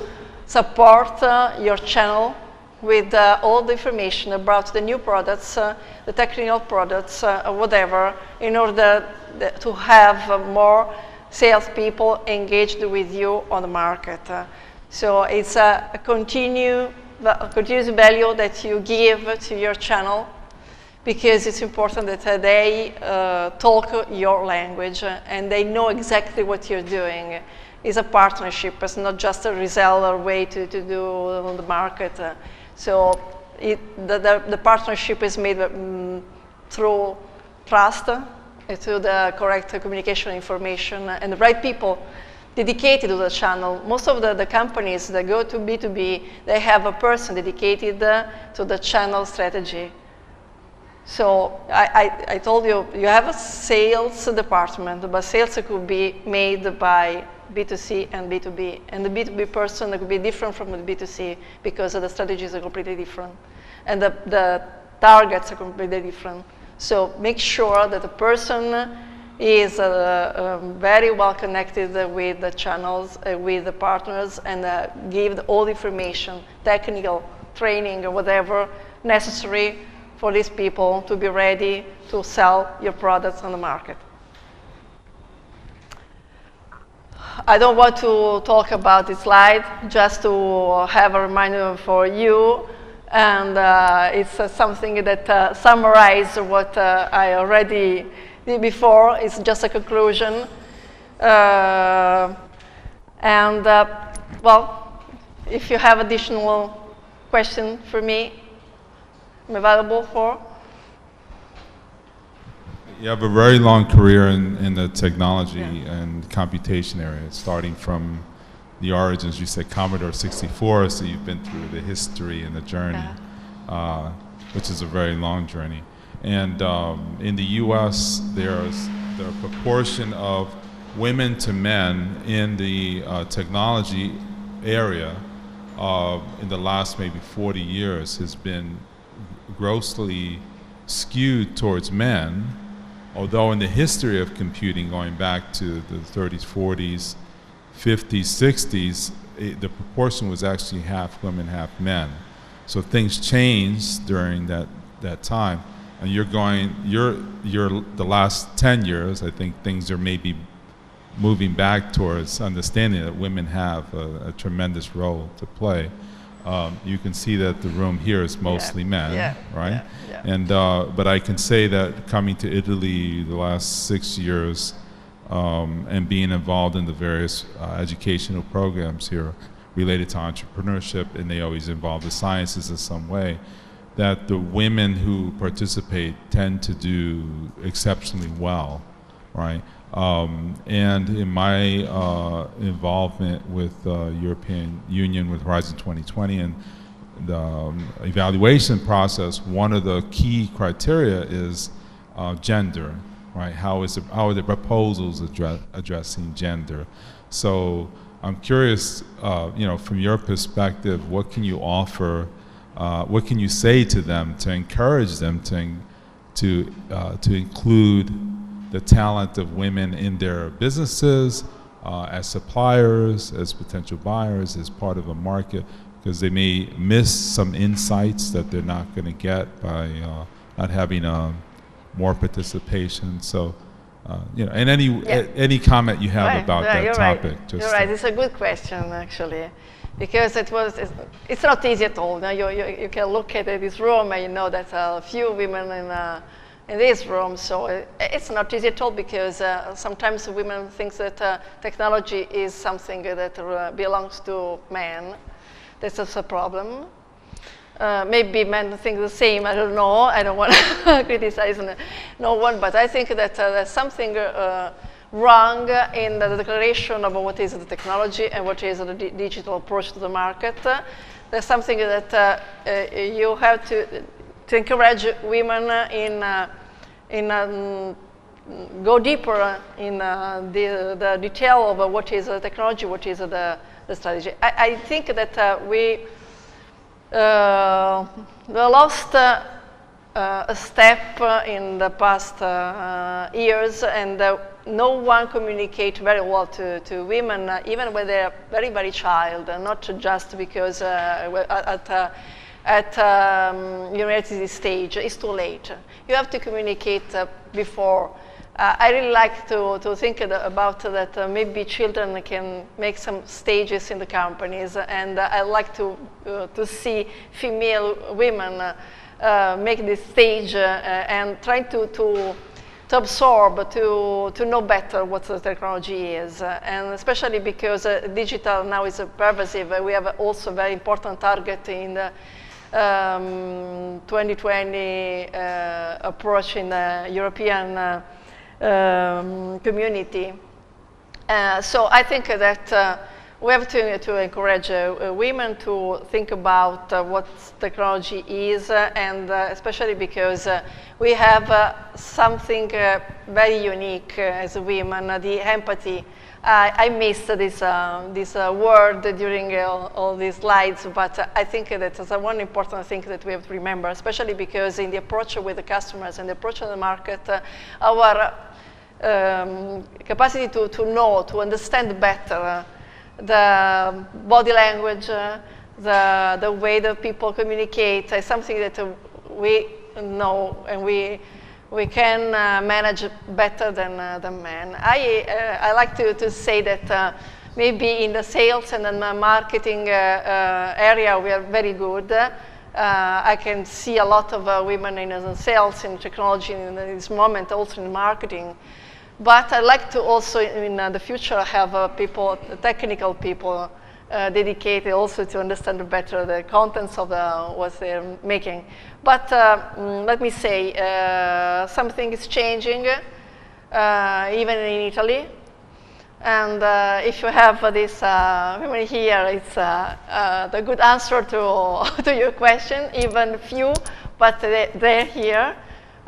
support your channel with all the information about the new products, the technical products, whatever, in order to have more salespeople engaged with you on the market. So it's a continuous value that you give to your channel, because it's important that they talk your language and they know exactly what you're doing. It's a partnership. It's not just a reseller way to do on the market. So the partnership is made through trust, through the correct communication information, and the right people dedicated to the channel. Most of the companies that go to B2B, they have a person dedicated to the channel strategy. So I told you, you have a sales department, but sales could be made by B2C and B2B. And the B2B person could be different from the B2C because the strategies are completely different. And the targets are completely different. So make sure that the person is very well connected with the channels, with the partners, and give all the information, technical, training, or whatever necessary for these people to be ready to sell your products on the market. I don't want to talk about this slide, just to have a reminder for you, and it's something that summarizes what I already did before. It's just a conclusion. Well, if you have additional questions for me, I'm available for. You have a very long career in the technology and computation area, starting from the origins. You said Commodore 64, so you've been through the history and the journey, which is a very long journey. And in the U.S., there's the proportion of women to men in the technology area in the last maybe 40 years has been grossly skewed towards men. Although in the history of computing, going back to the 30s, 40s, 50s, 60s, the proportion was actually half women, half men. So things changed during that time. And you're the last 10 years, I think things are maybe moving back towards understanding that women have a tremendous role to play. You can see that the room here is mostly men, right? And but I can say that coming to Italy the last 6 years and being involved in the various educational programs here related to entrepreneurship, and they always involve the sciences in some way, that the women who participate tend to do exceptionally well, right? And in my involvement with European Union with Horizon 2020 and the evaluation process, one of the key criteria is gender, right? How are the proposals addressing gender? So I'm curious, from your perspective, what can you offer? What can you say to them to encourage them to include the talent of women in their businesses, as suppliers, as potential buyers, as part of a market, because they may miss some insights that they're not going to get by not having more participation. So, and any comment you have about that topic. Right. You're right. It's a good question, actually, because it's not easy at all. Now you can look at this room and you know that a few women in this room, so it's not easy at all, because sometimes women think that technology is something that belongs to men. This is a problem. Maybe men think the same, I don't know. I don't want to criticize no one, but I think that there's something wrong in the declaration of what is the technology and what is the digital approach to the market. There's something that you have to encourage women in go deeper in the detail of what is the technology, what is the strategy. I think that we lost a step in the past years, and no one communicates very well to women, even when they're very, very child, not just because at university stage, it's too late. You have to communicate before. I really like to think about that maybe children can make some stages in the companies, and I like to see female women make this stage and trying to absorb, to know better what the technology is, and especially because digital now is pervasive. We have also a very important target in the 2020 approach in the European community. So I think that we have to encourage women to think about what technology is, and especially because we have something very unique as women, the empathy. I missed this word during all these slides, but I think that is one important thing that we have to remember, especially because in the approach with the customers and the approach of the market, our capacity to know, to understand better the body language, the way that people communicate is something that we know and we can manage better than men. I like to say that maybe in the sales and in the marketing area we are very good. I can see a lot of women in sales, in technology, in this moment, also in marketing. But I like to also, in the future, have people, technical people, dedicated also to understand better the contents of what they're making. But let me say, something is changing, even in Italy. And if you have this women here, it's the good answer to your question, even few, but they're here.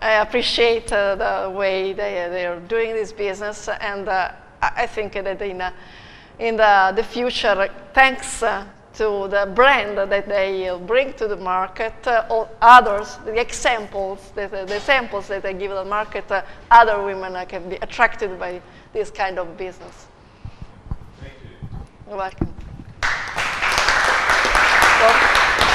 I appreciate the way they are doing this business, and I think that in the future, thanks to the brand that they bring to the market, or others, the examples that they give the market, other women can be attracted by this kind of business. Thank you. You're welcome.